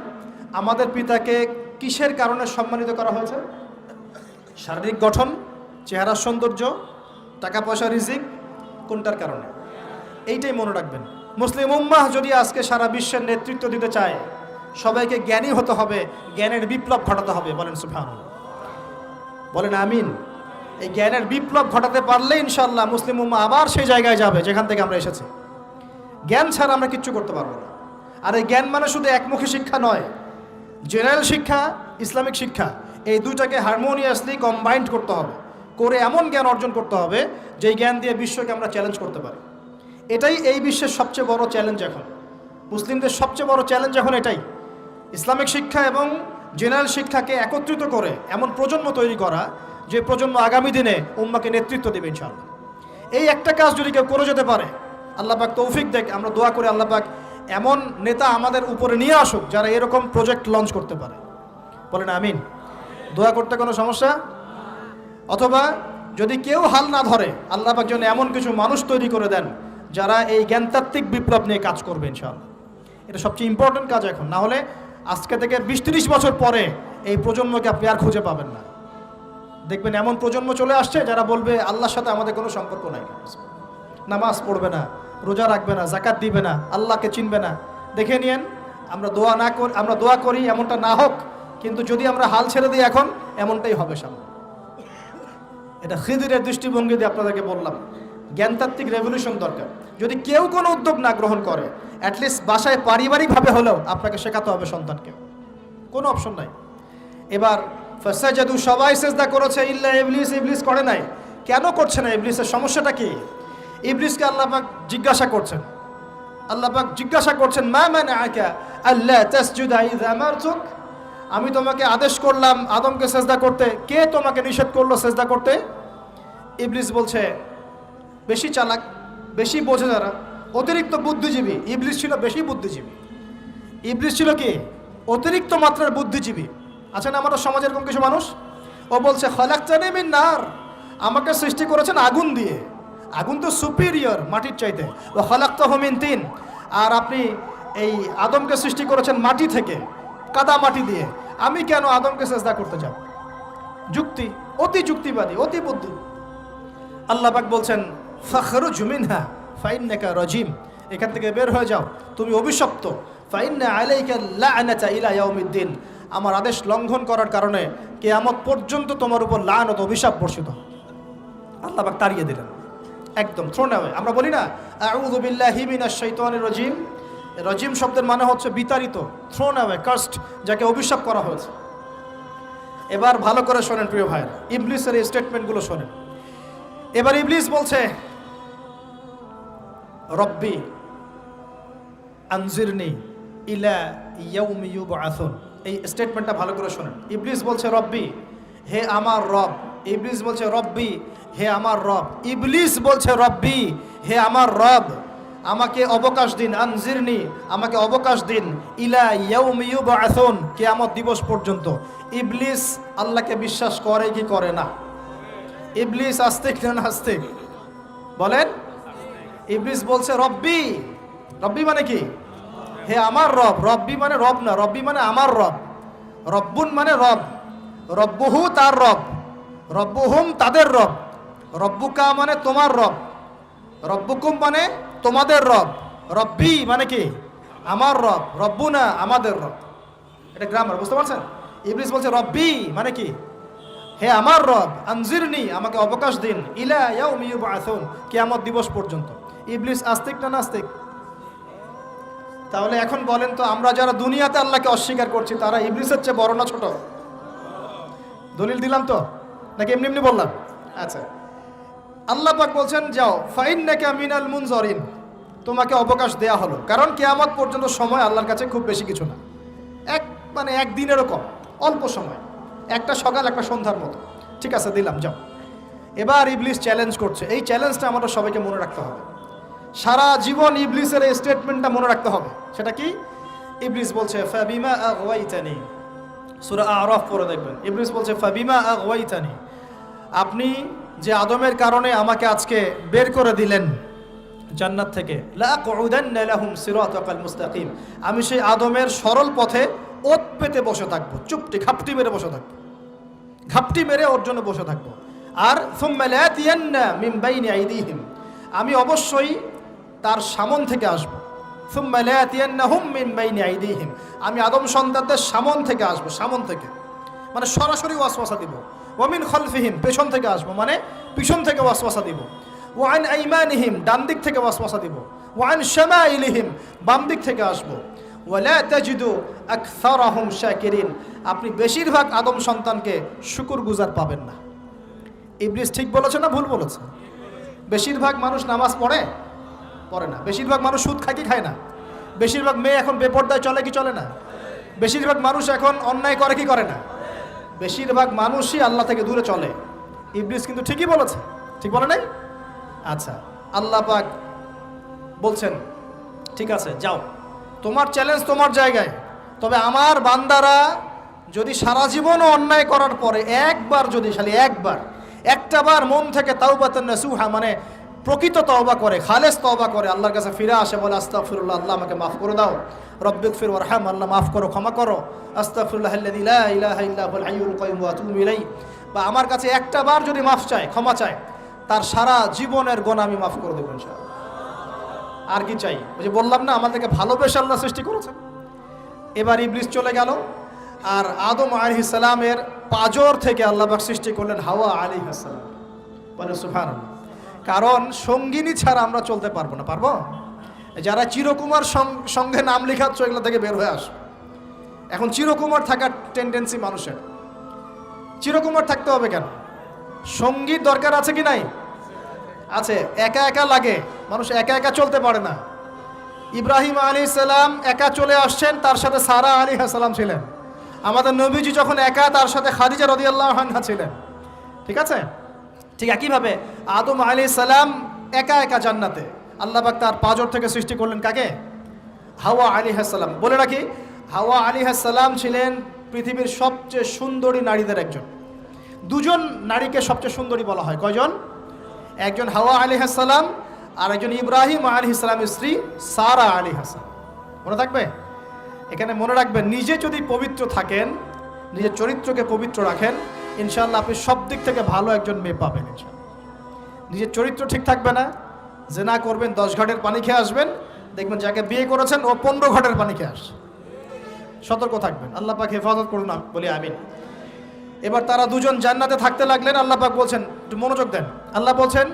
A: আমাদের পিতাকে কিসের কারণে সম্মানিত করা হয়েছে? শারীরিক গঠন, চেহারার সৌন্দর্য, টাকা পয়সা, রিজিক, কোনটার কারণে? এইটাই মনে রাখবেন। মুসলিম উম্মাহ যদি আজকে সারা বিশ্বের নেতৃত্ব দিতে চায়, সবাইকে জ্ঞানী হতে হবে, জ্ঞানের বিপ্লব ঘটাতে হবে। বলেন সুবহানাল্লাহ, বলেন আমিন। এই জ্ঞানের বিপ্লব ঘটাতে পারলে ইনশাআল্লাহ মুসলিম উম্মাহ আবার সেই জায়গায় যাবে যেখান থেকে আমরা এসেছি। জ্ঞান ছাড়া আমরা কিচ্ছু করতে পারবো না। আর এই জ্ঞান মানে শুধু একমুখী শিক্ষা নয়, জেনারেল শিক্ষা, ইসলামিক শিক্ষা, এই দুইটাকে হারমোনিয়াসলি কম্বাইন্ড করতে হবে, করে এমন জ্ঞান অর্জন করতে হবে যেই জ্ঞান দিয়ে বিশ্বকে আমরা চ্যালেঞ্জ করতে পারি। এটাই এই বিশ্বের সবচেয়ে বড় চ্যালেঞ্জ এখন, মুসলিমদের সবচেয়ে বড় চ্যালেঞ্জ এখন এটাই, ইসলামিক শিক্ষা এবং জেনারেল শিক্ষাকে একত্রিত করে এমন প্রজন্ম তৈরি করা যে প্রজন্ম আগামী দিনে উম্মাকে নেতৃত্ব দেবে ইনশাআল্লাহ। এই একটা কাজ যদি কেউ করে যেতে পারে, আল্লাহ পাক তৌফিক দেখ, আমরা দোয়া করে আল্লাহ পাক এমন নেতা আমাদের উপরে নিয়ে আসুক যারা এরকম প্রজেক্ট লঞ্চ করতে পারে। বলেন আমিন। দোয়া করতে কোনো সমস্যা? অথবা যদি কেউ হাল না ধরে, আল্লাহ পাক যেন এমন কিছু মানুষ তৈরি করে দেন যারা এই জ্ঞানতাত্ত্বিক বিপ্লব নিয়ে কাজ করবে ইনশাআল্লাহ। এটা সবচেয়ে ইম্পর্টেন্ট কাজ এখন, না হলে আজকে থেকে 20-30 বছর পরে এই প্রজন্মকে আপনি আর খুঁজে পাবেন না। দেখবেন এমন প্রজন্ম চলে আসছে যারা বলবে আল্লাহর সাথে আমাদের কোনো সম্পর্ক নাই, নামাজ পড়বে না, রোজা রাখবে না, যাকাত দিবে না, আল্লাহকে চিনবে না। দেখে নিয়েন, আমরা দোয়া করি এমনটা না হোক, কিন্তু যদি আমরা হাল ছেড়ে দিই এখন এমনটাই হবে সামনে। এটা খিদিরের দৃষ্টিভঙ্গি দিয়ে আপনাদেরকে বললাম, জ্ঞানতাত্ত্বিক রেভলিউশন দরকার। যদি কেউ কোনো উদ্যোগ না গ্রহণ করে, অ্যাটলিস্ট বাসায় পারিবারিকভাবে হলেও আপনাকে শেখাতে হবে সন্তানকে, কোনো অপশন নাই। এবার ফাসাজাদু, সবাই সিজদা করেছে, ইল্লা ইবলিস, ইবলিস করে নাই। কেন করছে না? ইবলিসের সমস্যাটা কি? ইবলিসকে আল্লাহ পাক জিজ্ঞাসা করছেন, আল্লাহ পাক জিজ্ঞাসা করছেন মা মানাআকা আল্লা তাসজুদা ইযা আমারতুক, আমি তোমাকে আদেশ করলাম আদমকে সিজদা করতে, কে তোমাকে নিষেধ করলো সিজদা করতে? ইবলিস বলছে, বেশি চালাক, বেশি বোঝে যারা, অতিরিক্ত বুদ্ধিজীবী। ইবলিস ছিল বেশি বুদ্ধিজীবী। ইবলিস ছিল কি? অতিরিক্ত মাত্রার বুদ্ধিজীবী। আছে না আমাদের সমাজের এরকম কিছু মানুষ? ও বলছে খলাকতানি মিন নার, আমাকে সৃষ্টি করেছেন আগুন দিয়ে, আগুন তো সুপিরিয়র মাটির চাইতে। ও খলাকতাহু মিন তিন, আর আপনি এই আদমকে সৃষ্টি করেছেন মাটি থেকে, কাদা মাটি দিয়ে, আমি কেন আদমকে সিজদা করতে যাব? যুক্তি, অতি যুক্তিবাদী, অতি বুদ্ধি। আল্লাহ পাক বলছেন ফাখরুজ মিনহা ফাইন্নাকা রাজিম, এখান থেকে বের হয়ে যাও, তুমি অভিশপ্ত। ফাইন্না আলাইকা লা'নাতা ইলা ইয়াউমিদ্দিন, আমার আদেশ লঙ্ঘন করার কারণে কিয়ামত পর্যন্ত তোমার উপর লানত, অভিশাপ বর্ষিত। আল্লাহ পাক তাড়িয়ে দিলেন, একদম থ্রোন অ্যাওয়ে। আমরা বলি না আউযু বিল্লাহি মিনাশ শাইতানির রাজিম, রাজিম শব্দের মানে হচ্ছে বিতাড়িত, থ্রোন অ্যাওয়ে, কার্সড, যাকে অভিশাপ করা হয়েছে। এবার ভালো করে শোনেন প্রিয় ভাইরা, ইবলিসের এই স্টেটমেন্টগুলো শোনেন। এবার ইবলিস বলছে রব্বি আনজিরনি ইলা ইয়াউমি ইউবআসুন, এই স্টেটমেন্টটা ভালো করে শোনেন। ইবলিস বলছে রব্বি, হে আমার রব। ইবলিস বলছে রব্বি, হে আমার রব। ইবলিস বলছে রব্বি, হে আমার রব, আমাকে অবকাশ দিন, আনজিরনি, আমাকে অবকাশ দিন, ইলা ইয়াউমি ইউবআসুন, কিয়ামত দিবস পর্যন্ত। ইবলিস আল্লাহকে বিশ্বাস করে কি করে না? ইবলিস আস্তিক না নাস্তিক? বলেন। ইবলিস বলছে রব্বি, রব্বি মানে কি? হে আমার রব। রব্বি মানে রব না, রব্বি মানে আমার রব। রব্বুন মানে রব, রব্বুহু তার রব, রব্বুহুম তাদের রব, রব্বুকা মানে তোমার রব, রব্বুকুম মানে তোমাদের রব, রব্বি মানে কি? আমার রব, রব্বুনা আমাদের রব। এটা গ্রামার, বুঝতে পারছেন? ইবলিস বলছে রব্বি মানে কি? হে আমার রব আনজিরনি, আমাকে অবকাশ দিন, ইলা ইয়াউমি ইউবআসুন, কিয়ামত দিবস পর্যন্ত। ইবলিস আস্তিক না নাস্তিক? তাহলে এখন বলেন তো, আমরা যারা দুনিয়াতে আল্লাহকে অস্বীকার করছি তারা ইবলিসের চেয়ে বড় না ছোট? দলিল দিলাম তো, নাকি এমনি এমনি বললাম? আচ্ছা, আল্লাহ পাক বলছেন যাও, ফাইন্নাকা মিনাল মুনজারিন, তোমাকে অবকাশ দেয়া হলো, কারণ কিয়ামত পর্যন্ত সময় আল্লাহর কাছে খুব বেশি কিছু না, একদিনেরও কম, অল্প সময়, একটা সকাল একটা সন্ধ্যার মতো। ঠিক আছে, দিলাম, যাও। এবার ইবলিস চ্যালেঞ্জ করছে। এই চ্যালেঞ্জটা আমাদের সবাইকে মনে রাখতে হবে, সারা জীবন ইবলিসের এই স্টেটমেন্টটা মনে রাখতে হবে। সেটা কি? ইবলিস বলছে ফাবিমা আগওয়াইতানি, সূরা আরাফ পড়ে দেখবেন। ইবলিস বলছে ফাবিমা আগওয়াইতানি, আপনি যে আদমের কারণে আমাকে আজকে বের করে দিলেন জান্নাত থেকে, লাআকুদান্না লাহুম সিরাতাকাল মুস্তাকিম, আমি সেই আদমের সরল পথে ওত পেতে বসে থাকবো, চুপটি ঘাপটি মেরে বসে থাকবো, ঘাপটি মেরে ওর জন্য বসে থাকবো। আর সুম্মা লাতিয়ান্না মিন বাইনি আইদিহিম, আমি অবশ্যই তার সামন থেকে আসবো। সুম্মা লাতিয়ান্নাহুম মিন বাইনি আইদিহিম, আমি আদম সন্তানদের সামন থেকে আসবো, সামন থেকে মানে সরাসরি ওয়াসওয়াসা দিব। ওয়া মিন খালফিহিম, পেছন থেকে আসবো মানে পিছন থেকে ওয়াসওয়াসা দিব। ওয়া আন আইমানিহিম, ডান দিক থেকে ওয়াসওয়াসা দিব। ওয়া আন শামাইলিহিম, বাম দিক থেকে আসবো। ওয়ালা তাজিদু আকসারাহুম শাকিরিন, আপনি বেশিরভাগ আদম সন্তানকে শুকরগুজার পাবেন না। ইবলিস ঠিক বলেছে না ভুল বলেছে? বেশিরভাগ মানুষ নামাজ পড়ে না, বেশিরভাগ মানুষ সুদ খায় কি খায় না, বেশিরভাগ মেয়ে এখন বেপরদায় চলে কি চলে না, বেশিরভাগ মানুষ এখন অন্যায় করে কি করে না, বেশিরভাগ মানুষই আল্লাহ থেকে দূরে চলে। ইবলিস কিন্তু ঠিকই বলেছে, ঠিক বলে নাই? আচ্ছা, আল্লাহ পাক বলছেন ঠিক আছে যাও, তোমার চ্যালেঞ্জ তোমার জায়গায়, তবে আমার বান্দারা যদি সারা জীবনও অন্যায় করার পরে একবার, যদি খালি একটাবার মন থেকে তাওবাতান নাসুহা, মানে প্রকৃত তওবা করে, খালেস তওবা করে, আল্লাহর কাছে ফিরে আসে, বলে আস্তাগফিরুল্লাহ, আল্লাহ আমাকে মাফ করে দাও, রব্বিগফির ওয়ারহাম, আল্লাহ মাফ করো, ক্ষমা করো, আস্তাগফিরুল্লাহাল্লাযী লা ইলাহা ইল্লা হুয়াল হাইয়ুল কাইয়্যুম ওয়া আতুবু ইলাইহি, বা আমার কাছে একটাবার যদি মাফ চায়, ক্ষমা চায়, তার সারা জীবনের গুনাহ আমি মাফ করে দেব ইনশাআল্লাহ। আর কি চাই? ওই যে বললাম না, আমাদেরকে ভালোবেসে আল্লাহ সৃষ্টি করেছেন। এবার ইবলিস চলে গেল, আর আদম আলাইহিস সালামের পাঁজর থেকে আল্লাহ পাক সৃষ্টি করলেন হাওয়া আলাইহিস সালাম। বলে সুবহানাল্লাহ। কারণ সঙ্গিনী ছাড়া আমরা চলতে পারবো না, পারবো? যারা চিরকুমার সঙ্গে নাম লেখাচ্ছ, এগুলো থেকে বের হয়ে আস। এখন চিরকুমার থাকার টেন্ডেন্সি মানুষের, চিরকুমার থাকতে হবে কেন? সঙ্গীত দরকার আছে কি নাই? আছে। একা একা লাগে, মানুষ একা একা চলতে পারে না। ইব্রাহিম আলাইহিস সালাম একা চলে আসছেন, তার সাথে সারা আলাইহিস সালাম ছিলেন। আমাদের নবীজি যখন একা, তার সাথে খাদিজা রাদিয়াল্লাহু আনহা ছিলেন। ঠিক আছে? ঠিক একইভাবে আদম আলাইহিস সালাম একা একা জান্নাতে, আল্লাহ পাক তার পাঁজর থেকে সৃষ্টি করলেন কাকে? হাওয়া আলাইহিস সালাম। বলে রাখি, হাওয়া আলাইহিস সালাম ছিলেন পৃথিবীর সবচেয়ে সুন্দরী নারীদের একজন। দুজন নারীকে সবচেয়ে সুন্দরী বলা হয়, কয়জন? একজন হাওয়া আলাইহিস সালাম, আর একজন ইব্রাহিম আলাইহিস সালামের স্ত্রী সারা আলাইহিস সালাম। মনে থাকবে? এখানে মনে রাখবেন, নিজে যদি পবিত্র থাকেন, নিজের চরিত্রকে পবিত্র রাখেন, ইনশাআল্লাহ আপনি সব দিক থেকে ভালো একজন মেয়ে পাবেন ইনশাআল্লাহ। নিজের চরিত্র ঠিক থাকবে না, জেনা করবেন, 10 ঘাটের পানি খেয়ে আসবেন, দেখবেন যাকে বিয়ে করেছেন ও 15 ঘাটের পানি খেয়ে আসছে। সতর্ক থাকবেন, আল্লাহ পাক হেফাজত করুন বলি আমিন। এবার তারা দুজন জান্নাতে থাকতে লাগলেন। আল্লাহ পাক বলছেন, একটু মনোযোগ দেন, আল্লাহ বলছেন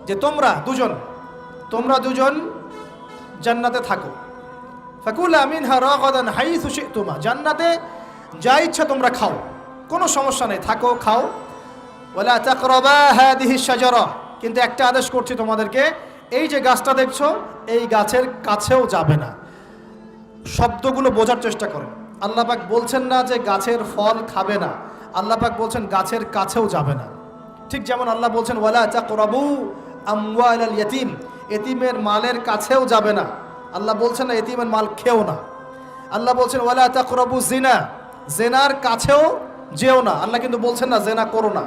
A: যে তোমরা দুজন জান্নাতে থাকো। ফাকুলা মিনহা রাগাদান হাইসু শি'তুমা, জান্নাতে যা ইচ্ছা তোমরা খাও, কোনো সমস্যা নেই, থাকো, খাও। ওয়ালা তাকরাবা হাদিহিশ শাজারা, কিন্তু একটা আদেশ করছি তোমাদেরকে, এই যে গাছটা দেখছো, এই গাছের কাছেও যাবে না। শব্দগুলো বোঝার চেষ্টা করো। আল্লাহ পাক বলছেন না যে গাছের ফল খাবে না, আল্লাহ পাক বলছেন গাছের কাছেও যাবে না। ঠিক যেমন আল্লাহ বলছেন ওয়ালা তাকরাবু আমওয়ালাল ইয়াতীম, এতিমের মালের কাছেও যাবে না। আল্লাহ বলছেন না এতিমের মাল খেও না। আল্লাহ বলছেন ওয়ালা তাকরাবু জিনা, জেনার কাছেও যেও না। আল্লাহ কিন্তু বলছেন না জেনা করো না।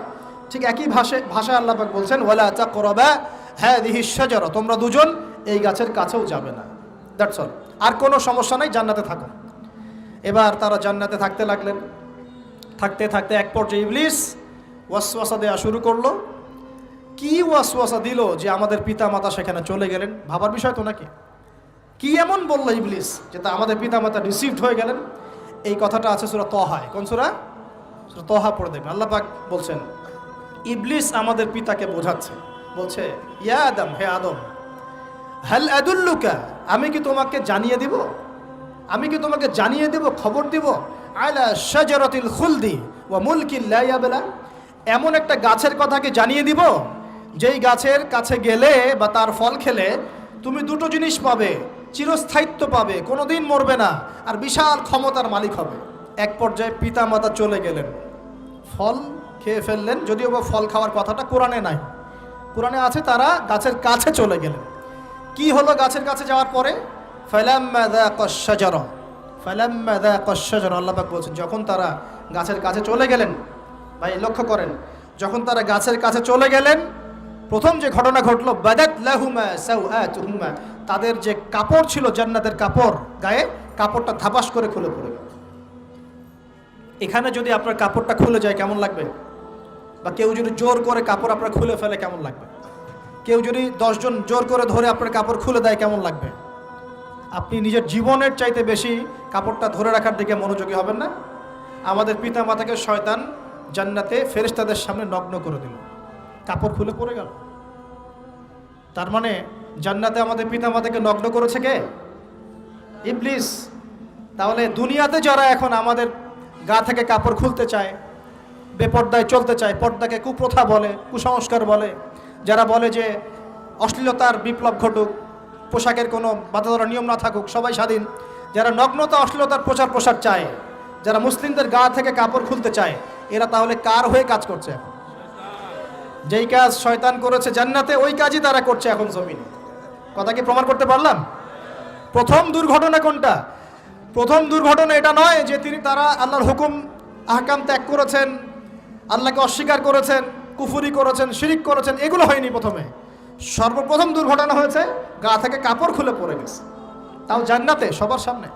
A: ঠিক একই ভাষায় আল্লাহ পাক বলছেন ওয়ালা তাকরাবা হাদিহিশ শাজারা, তোমরা দুজন এই গাছের কাছেও যাবে না। That's all. আর কোনো সমস্যা নাই, জান্নাতে থাকো। এবার তারা জান্নাতে থাকতে লাগলেন। থাকতে থাকতে এক পর্যায়ে ইবলিস ওয়াসওয়াসা দেওয়া শুরু করলো। কি ওয়াসওয়াসা দিল যে আমাদের পিতামাতা সেখানে চলে গেলেন? ভাবার বিষয় তো নাকি? কি এমন বলল ইবলিস যে তা আমাদের পিতামাতা রিসিভড হয়ে গেলেন? এই কথাটা আছে সূরা তাহায়। কোন সূরা? তহা পড়ে দেখবেন আল্লাহ পাক বলছেন ইবলিস আমাদের পিতাকে বোঝাচ্ছে, বলছে ইয়া আদম, হে আদম, হাল আদুল্লুকা, আমি কি তোমাকে জানিয়ে দিব, আমি কি তোমাকে জানিয়ে দেব, খবর দিব, আলা শাজারাতিল খুলদি ওয়া মুলকিন লা ইয়াবলা, এমন একটা গাছের কথা কি জানিয়ে দিব যেই গাছের কাছে গেলে বা তার ফল খেলে তুমি দুটো জিনিস পাবে, চিরস্থায়িত্ব পাবে, কোনোদিন মরবে না, আর বিশাল ক্ষমতার মালিক হবে। এক পর্যায়ে পিতা মাতা চলে গেলেন, ফল খেয়ে ফেললেন, যদিও বা ফল খাওয়ার কথাটা কোরআনে নাই, কোরআনে আছে তারা গাছের কাছে চলে গেলেন। কি হলো গাছের কাছে যাওয়ার পরে? ফালাম্মা যাকাশ শাজারা, ফালাম্মা যাকাশ শাজারা, আল্লাহ পাক বলছেন যখন তারা গাছের কাছে চলে গেলেন, ভাই লক্ষ্য করেন, যখন তারা গাছের কাছে চলে গেলেন প্রথম যে ঘটনা ঘটলো, বাদাত লাহুমা সাওআতুহুমা, তাদের যে কাপড় ছিল জান্নাতের কাপড়, গায়ে কাপড়টা ধাপাস করে খুলে পড়ে গেল। এখানে যদি আপনার কাপড়টা খুলে যায় কেমন লাগবে? বা কেউ যদি জোর করে কাপড় আপনার খুলে ফেলে কেমন লাগবে? কেউ যদি 10 জন জোর করে ধরে আপনার কাপড় খুলে দেয় কেমন লাগবে? আপনি নিজের জীবনের চাইতে বেশি কাপড়টা ধরে রাখার দিকে মনোযোগী হবেন না? আমাদের পিতা মাতাকে শয়তান জান্নাতে ফেরেশতাদের সামনে নগ্ন করে দিল, কাপড় খুলে পড়ে গেল। তার মানে জান্নাতে আমাদের পিতা মাতাকে নগ্ন করেছে কে? ইবলিস। তাহলে দুনিয়াতে যারা এখন আমাদের গা থেকে কাপড় খুলতে চায়, বেপর্দায় চলতে চায়, পর্দাকে কুপ্রথা বলে, কুসংস্কার বলে, যারা বলে যে অশ্লীলতার বিপ্লব ঘটুক, পোশাকের কোনো বাধা ধরা নিয়ম না থাকুক, সবাই স্বাধীন, যারা নগ্নতা অশ্লীলতার প্রচার প্রসার চায়, যারা মুসলিমদের গা থেকে কাপড় খুলতে চায়, এরা তাহলে কার হয়ে কাজ করছে? যেই কাজ শয়তান করেছে জান্নাতে ওই কাজই তারা করছে এখন জমিনে। কথা কি প্রমাণ করতে পারলাম? প্রথম দুর্ঘটনা কোনটা? প্রথম দুর্ঘটনা এটা নয় যে তারা আল্লাহর হুকুম আহকাম ত্যাগ করেছেন, আল্লাহকে অস্বীকার করেছেন, কুফরি করেছেন, শিরিক করেছেন, এগুলো হয়নি। প্রথমে সর্বপ্রথম দুর্ঘটনা হয়েছে গা থেকে কাপড় খুলে পড়ে গেছে, তাও জান্নাতে সবার সামনে।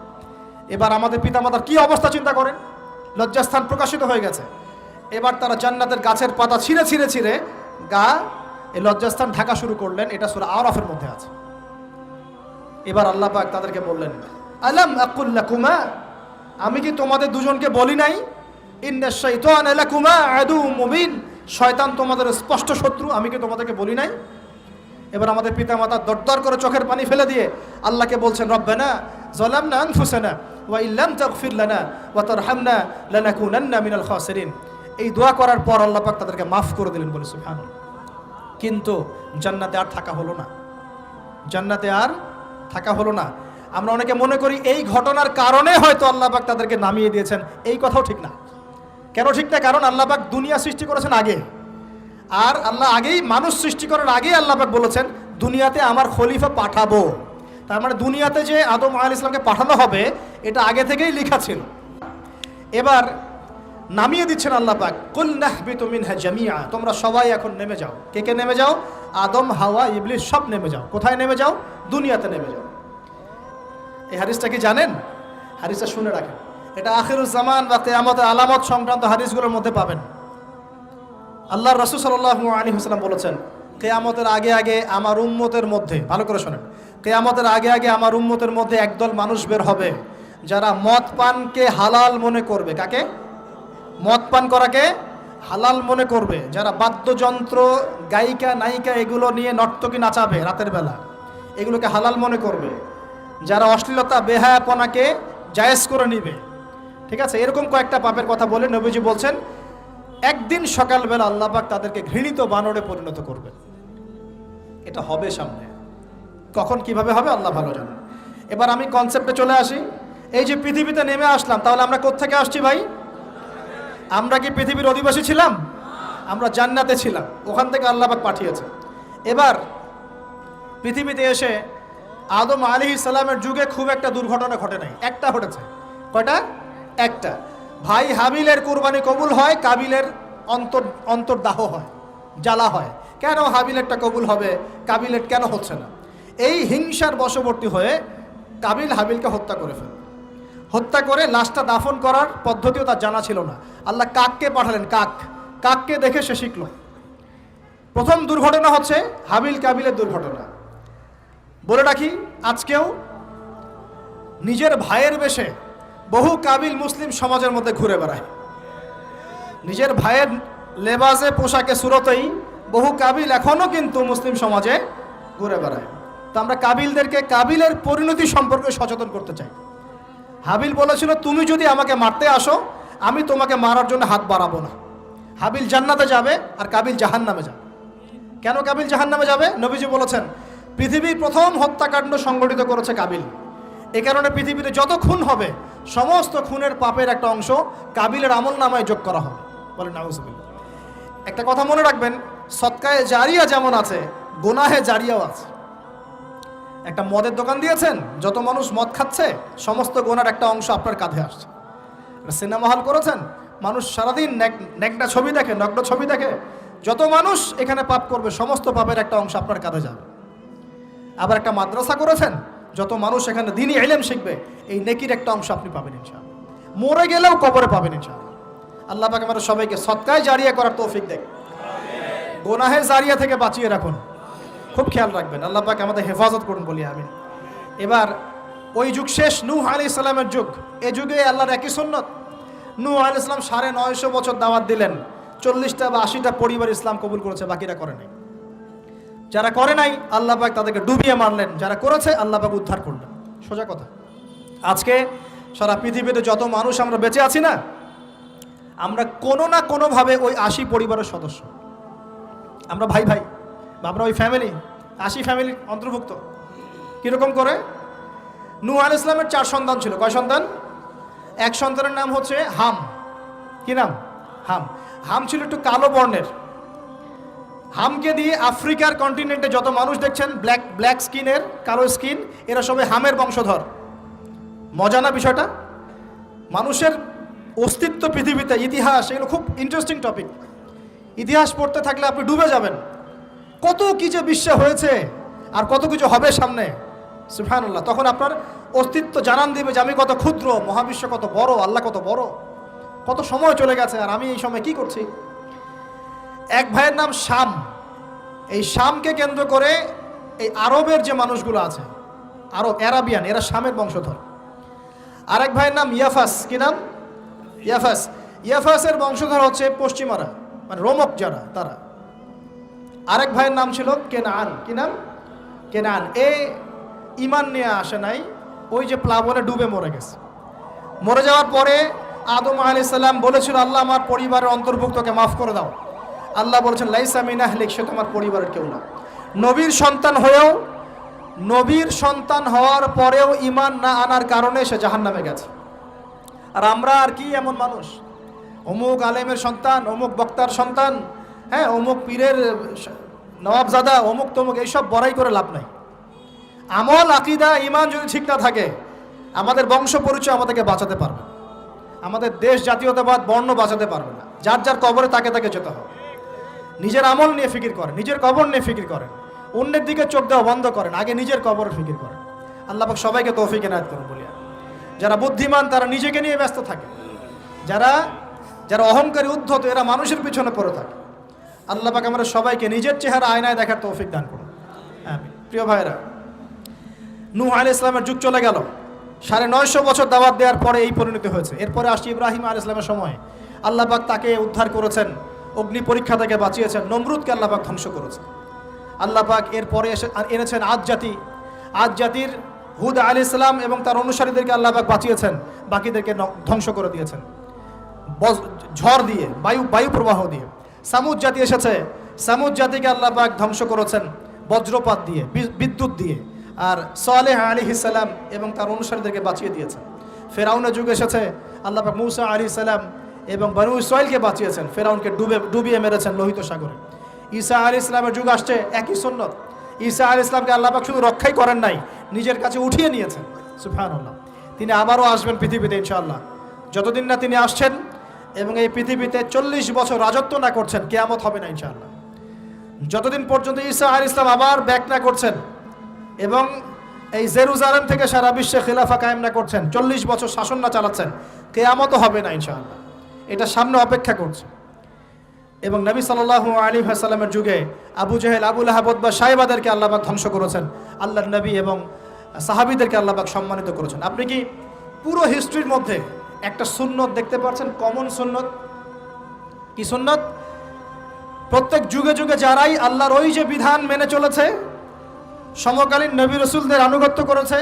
A: এবার আমাদের পিতামাতার কি অবস্থা চিন্তা করেন, লজ্জাস্থান প্রকাশিত হয়ে গেছে। এবার তারা জান্নাতের গাছের পাতা ছিঁড়ে ছিঁড়ে ছিঁড়ে গা এই লজ্জাস্থান ঢাকা শুরু করলেন। এটা সূরা আরাফের মধ্যে আছে। এবার আল্লাহ পাক তাদেরকে বললেন, আলাম আকুল লাকুমা, আমি কি তোমাদের দুজনকে বলি নাই, ইন্নাশ শাইতানা লাকুমা আদুউম মুবিন, শয়তান তোমাদের স্পষ্ট শত্রু, আমি কি তোমাদেরকে বলি নাই? এবার আমাদের পিতামাতা দরদর করে চোখের পানি ফেলে দিয়ে আল্লাহকে বলছেন, রব্বানা যালামনা আনফুসানা ওয়া ইল্লাম তাগফির লানা ওয়া তারহামনা লানাকুনান্না মিনাল খাসিরিন। এই দোয়া করার পর আল্লাহ পাক তাদেরকে মাফ করে দিলেন, বলে সুবহানাল্লাহ। কিন্তু জান্নাতে আর থাকা হলো না, জান্নাতে আর থাকা হলো না। আমরা অনেকে মনে করি এই ঘটনার কারণে হয়তো আল্লাহ পাক তাদেরকে নামিয়ে দিয়েছেন, এই কথাও ঠিক না। কেন ঠিক না? কারণ আল্লাহ পাক দুনিয়া সৃষ্টি করেছেন আগে, আর আল্লাহ আগেই মানুষ সৃষ্টি করার আগেই আল্লাহ পাক বলেছেন দুনিয়াতে আমার খলিফা পাঠাবো। তার মানে দুনিয়াতে যে আদম আলাইহিস সালামকে পাঠানো হবে এটা আগে থেকেই লেখা ছিল। এবার নামিয়ে দিচ্ছেন আল্লাহ পাক, কুল নাহবিতু মিনহা জামিআ, তোমরা সবাই এখন নেমে যাও। কে কে নেমে যাও? আদম, হাওয়া, ইবলিস সব নেমে যাও। কোথায় নেমে যাও? দুনিয়াতে নেমে যাও। এই হাদিসটা কি জানেন? হাদিসটা শুনে রাখেন, এটা আখিরুজ জামান বা কিয়ামতের আলামত সংক্রান্ত হাদিসগুলোর মধ্যে পাবেন। আল্লাহর রাসূল সাল্লাল্লাহু আলাইহি ওয়াসাল্লাম বলেছেন, কিয়ামতের আগে আগে আমার উম্মতের মধ্যে, ভালো করে শোনেন, কিয়ামতের আগে আগে আমার উম্মতের মধ্যে একদল মানুষ বের হবে যারা মদ পানকে হালাল মনে করবে। কাকে? মদ পান করাকে হালাল মনে করবে। যারা বাদ্যযন্ত্র, গায়িকা, নায়িকা এগুলো নিয়ে নর্তকী নাচাবে রাতের বেলা, এগুলোকে হালাল মনে করবে। যারা অশ্লীলতা, বেহায়াপনাকে জায়েজ করে নিবে, ঠিক আছে, এরকম কয়েকটা পাপের কথা বলে নবীজি বলছেন একদিন সকালবেলা আল্লাহ পাক তাদেরকে ঘৃণিত বানরে পরিণত করবেন। এটা হবে সামনে, কখন কিভাবে হবে আল্লাহ ভালো জানেন। এবার আমি কনসেপ্টে চলে আসি। এই যে পৃথিবীতে নেমে আসলাম, তাহলে আমরা কোত্থেকে আসছি ভাই? আমরা কি পৃথিবীর অধিবাসী ছিলাম? আমরা জান্নাতে ছিলাম, ওখান থেকে আল্লাহ পাক পাঠিয়েছে। এবার পৃথিবীতে এসে আদম আলাইহিস সালামের যুগে খুব একটা দুর্ঘটনা ঘটে নাই, একটা ঘটেছে। কয়টা? একটা। ভাই হাবিলের কুরবানি কবুল হয়, কাবিলের অন্তর্দাহ হয়, জ্বালা হয়। কেন হাবিলেরটা কবুল হবে, কাবিলের কেন হচ্ছে না? এই হিংসার বশবর্তী হয়ে কাবিল হাবিলকে হত্যা করে ফেলে। হত্যা করে লাশটা দাফন করার পদ্ধতিও তার জানা ছিল না। আল্লাহ কাককে পাঠালেন, কাককে দেখে সে শিখল। প্রথম দুর্ঘটনা হচ্ছে হাবিল কাবিলের দুর্ঘটনা। বলে রাখি, আজকেও নিজের ভাইয়ের বেশে বহু কাবিল মুসলিম সমাজের মধ্যে ঘুরে বেড়ায়। নিজের ভাইয়ের লেবাসে পোশাকে সুরতেই বহু কাবিল এখনও কিন্তু মুসলিম সমাজে ঘুরে বেড়ায়। তো আমরা কাবিলদেরকে কাবিলের পরিণতি সম্পর্কে সচেতন করতে চাই। হাবিল বলেছিল, তুমি যদি আমাকে মারতে আসো আমি তোমাকে মারার জন্য হাত বাড়াবো না। হাবিল জান্নাতে যাবে আর কাবিল জাহান্নামে যাবে। কেন কাবিল জাহান্নামে যাবে? নবীজি বলেছেন, পৃথিবীর প্রথম হত্যাকাণ্ড সংগঠিত করেছে কাবিল। এ কারণে পৃথিবীতে যত খুন হবে সমস্ত খুনের পাপের একটা অংশ কাবিলের আমল নামায় যোগ করা হবে। বলেন নাউজুবিল্লাহ। একটা কথা মনে রাখবেন, সদকায়ে জারিয়া যেমন আছে, গুনাহে জারিয়াও আছে। একটা মদের দোকান দিয়েছেন, যত মানুষ মদ খাচ্ছে সমস্ত গুনার একটা অংশ আপনার কাঁধে আসছে। সিনেমা হল করেছেন, মানুষ সারাদিন নেকটা ছবি দেখে, নগ্ন ছবি দেখে, যত মানুষ এখানে পাপ করবে সমস্ত পাপের একটা অংশ আপনার কাঁধে যাবে। আবার একটা মাদ্রাসা করেছেন, যত মানুষ এখানে দ্বীনি ইলম শিখবে এই নেকির একটা অংশ আপনি পাবেন ইনশাআল্লাহ। মরে গেলেও কবরে পাবেন ইনশাআল্লাহ। আল্লাহ পাক আমাদের সবাইকে সদকায়ে জারিয়া করার তৌফিক দেন, গুনাহে জারিয়া থেকে বাঁচিয়ে রাখুন। খুব খেয়াল রাখবেন, আল্লাহ পাক আমাদের হেফাজত করুন বলি আমিন। এবার ওই যুগ শেষ, নূহ আলাইহিস সালামের যুগ। এই যুগে আল্লাহর একই সুন্নত। নূহ আলাইহিস সালাম 950 বছর দাওয়াত দিলেন, 40টা বা 80টা পরিবার ইসলাম কবুল করেছে, বাকিরা করে নাই। যারা করে নাই আল্লাহ পাক তাদেরকে ডুবিয়ে মারলেন, যারা করেছে আল্লাহ পাক উদ্ধার করলেন। সোজা কথা। আজকে সারা পৃথিবীতে যত মানুষ আমরা বেঁচে আছি না, আমরা কোনো না কোনোভাবে ওই 80 পরিবারের সদস্য। আমরা ভাই ভাই বা আমরা ওই ফ্যামিলি, 80 ফ্যামিলির অন্তর্ভুক্ত। কীরকম করে? নূহ আলাইহিস সালামের 4 সন্তান ছিল। কয় সন্তান? এক সন্তানের নাম হচ্ছে হাম। কি নাম? হাম। হাম ছিল একটু কালো বর্ণের। হামকে দিয়ে আফ্রিকার কন্টিনেন্টে যত মানুষ দেখছেন ব্ল্যাক স্কিনের, কালো স্কিন, এরা সবাই হামের বংশধর। মজা না বিষয়টা? মানুষের অস্তিত্ব পৃথিবীতে, ইতিহাস, এগুলো খুব ইন্টারেস্টিং টপিক। ইতিহাস পড়তে থাকলে আপনি ডুবে যাবেন। কত কি যে বিশ্বে হয়েছে আর কত কিছু হবে সামনে, সুবহানাল্লাহ। তখন আপনার অস্তিত্ব জানান দিবে যে আমি কত ক্ষুদ্র, মহাবিশ্ব কত বড়, আল্লাহ কত বড়, কত সময় চলে গেছে আর আমি এই সময় কি করছি। এক ভাইয়ের নাম শাম। এই শামকে কেন্দ্র করে এই আরবের যে মানুষগুলো আছে, আরব, অ্যারাবিয়ান, এরা শামের বংশধর। আরেক ভাইয়ের নাম ইয়াফাস। কি নাম? ইয়াফাস। ইয়াফাসের বংশধর হচ্ছে পশ্চিমারা, মানে রোমক যারা, তারা। আরেক ভাইয়ের নাম ছিল কেনান। কি নাম? কেনান। এ ইমান নিয়ে আসে নাই, ওই যে প্লাবনে ডুবে মরে গেছে। মরে যাওয়ার পরে আদম আলাইহিস সালাম বলেছিল, আল্লাহ আমার পরিবারের অন্তর্ভুক্তকে মাফ করে দাও। আল্লাহ বলেছেন, লাইসা মিন আহলিক, সে তোমার পরিবারের কেউ না। নবীর সন্তান হয়েও, নবীর সন্তান হওয়ার পরেও ইমান না আনার কারণে সে জাহান্নামে গেছে। আর আমরা আর কি এমন মানুষ, অমুক আলেমের সন্তান, অমুক বক্তার সন্তান, হ্যাঁ, অমুক পীরের নবাবজাদা, অমুক তমুক, এইসব বড়াই করে লাভ নাই। আমল, আকীদা, ঈমান যদি ঠিক না থাকে, আমাদের বংশ পরিচয় আমাদেরকে বাঁচাতে পারবে, আমাদের দেশ, জাতীয়তাবাদ, বর্ণ বাঁচাতে পারবে না। যার যার কবরে তাকে তাকে যেতে হবে। নিজের আমল নিয়ে ফিকির করেন, নিজের কবর নিয়ে ফিকির করেন, অন্যের দিকে চোখ দেওয়া বন্ধ করেন, আগে নিজের কবরের ফিকির করেন। আল্লাহ পাক সবাইকে তৌফিক এনায়েত করুন বলিয়া। যারা বুদ্ধিমান তারা নিজেকে নিয়ে ব্যস্ত থাকে, যারা অহংকারী, উদ্ধত, এরা মানুষের পিছনে পড়ে থাকে। আল্লাহ পাক আমাদের সবাইকে নিজের চেহারা আয়নায় দেখার তৌফিক দান করুন, আমিন। প্রিয় ভাইরা, নূহ আলাইহিস সালামের যুগ চলে গেল, 950 বছর দাওয়াত দেওয়ার পরে এই পরিণতি হয়েছে। এরপরে আসছে ইব্রাহিম আলাইহিস সালামের সময়। আল্লাহ পাক তাকে উদ্ধার করেছেন, অগ্নি পরীক্ষা থেকে বাঁচিয়েছেন, নমরুদকে আল্লাহ পাক ধ্বংস করেছেন। আল্লাহ পাক এরপরে এনেছেন আদ জাতি। আদ জাতির হুদ আলাইহিস সালাম এবং তার অনুসারীদেরকে আল্লাহ পাক বাঁচিয়েছেন, বাকিদেরকে ধ্বংস করে দিয়েছেন ঝড় দিয়ে, বায়ু প্রবাহ দিয়ে। সামুদ জাতি এসেছে, সামুদ জাতিকে আল্লাহ পাক ধ্বংস করেছেন বজ্রপাত দিয়ে, বিদ্যুৎ দিয়ে। আর সালেহ আলাইহিস সালাম এবং তার অনুসারীদেরকে বাঁচিয়ে দিয়েছেন। ফেরাউনের যুগ এসেছে, আল্লাহ পাক মূসা আলাইহিস সালাম এবং বনু ইসরাঈলকে বাঁচিয়েছেন, ফেরাউনকে ডুবিয়ে মেরেছেন লোহিত সাগরে। ঈসা আলাইহিস সালামের যুগ আসছে, একই সুন্নত। ঈসা আলাইহিস সালামকে আল্লাহ পাক শুধু রক্ষাই করেন নাই, নিজের কাছে উঠিয়ে নিয়েছেন, সুবহানাল্লাহ। তিনি আবারও আসবেন পৃথিবীতে ইনশাআল্লাহ। যতদিন না তিনি আসছেন এবং এই পৃথিবীতে 40 বছর রাজত্ব না করছেন, কিয়ামত হবে না ইনশাআল্লাহ। যতদিন পর্যন্ত ঈসা আলাইহিস সালাম আবার ব্যাক না করছেন এবং এই জেরুজালেম থেকে সারা বিশ্বে খিলাফা কায়েম না করছেন, 40 বছর শাসন না চালাচ্ছেন, কিয়ামতও হবে না ইনশাআল্লাহ। এটা সামনে অপেক্ষা করছে। এবং নবী সাল্লাল্লাহু আলাইহি ওয়াসাল্লামের যুগে আবু জেহেল, আবু লাহাব বা সাহেবাদেরকে আল্লাহ পাক ধ্বংস করেছেন, আল্লাহর নবী এবং সাহাবীদেরকে আল্লাহ পাক সম্মানিত করেছেন। আপনি কি পুরো হিস্ট্রির মধ্যে একটা সুন্নত দেখতে পাচ্ছেন, কমন সুন্নত? কি সুন্নাত? প্রত্যেক যুগে যুগে যারাই আল্লাহর ওই যে বিধান মেনে চলেছে, সমকালীন নবী রাসূলদের আনুগত্য করেছে,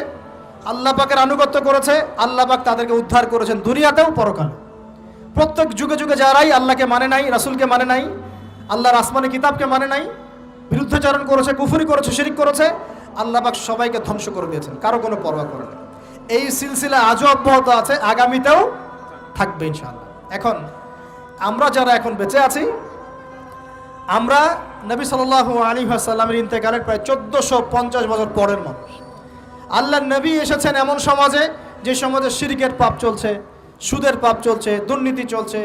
A: আল্লাহ পাকের আনুগত্য করেছে, আল্লাহ পাক তাদেরকে উদ্ধার করেছেন দুনিয়াতেও পরকালে। প্রত্যেক যুগে যুগে যারাই আল্লাহকে মানে নাই, রাসূলকে মানে নাই, আল্লাহর আসমানি কিতাবকে মানে নাই, বিরুদ্ধাচরণ করেছে, কুফরি করেছে, শিরিক করেছে, আল্লাহ পাক সবাইকে ধ্বংস করে দিয়েছেন, কারো কোনো পরোয়া করেন না। এই সিলসিলা আজও অব্যাহত আছে, আগামীতেও থাকবে ইনশাআল্লাহ। এখন আমরা যারা এখন বেঁচে আছি, আমরা নবী সাল্লাল্লাহু আলাইহি ওয়াসাল্লামের ইন্তেকালের প্রায় 1450 বছর পরের মানুষ। আল্লাহর নবী এসেছেন এমন সমাজে, যে সমাজে শিরকের পাপ চলছে, সুদের পাপ চলছে, দুর্নীতি চলছে,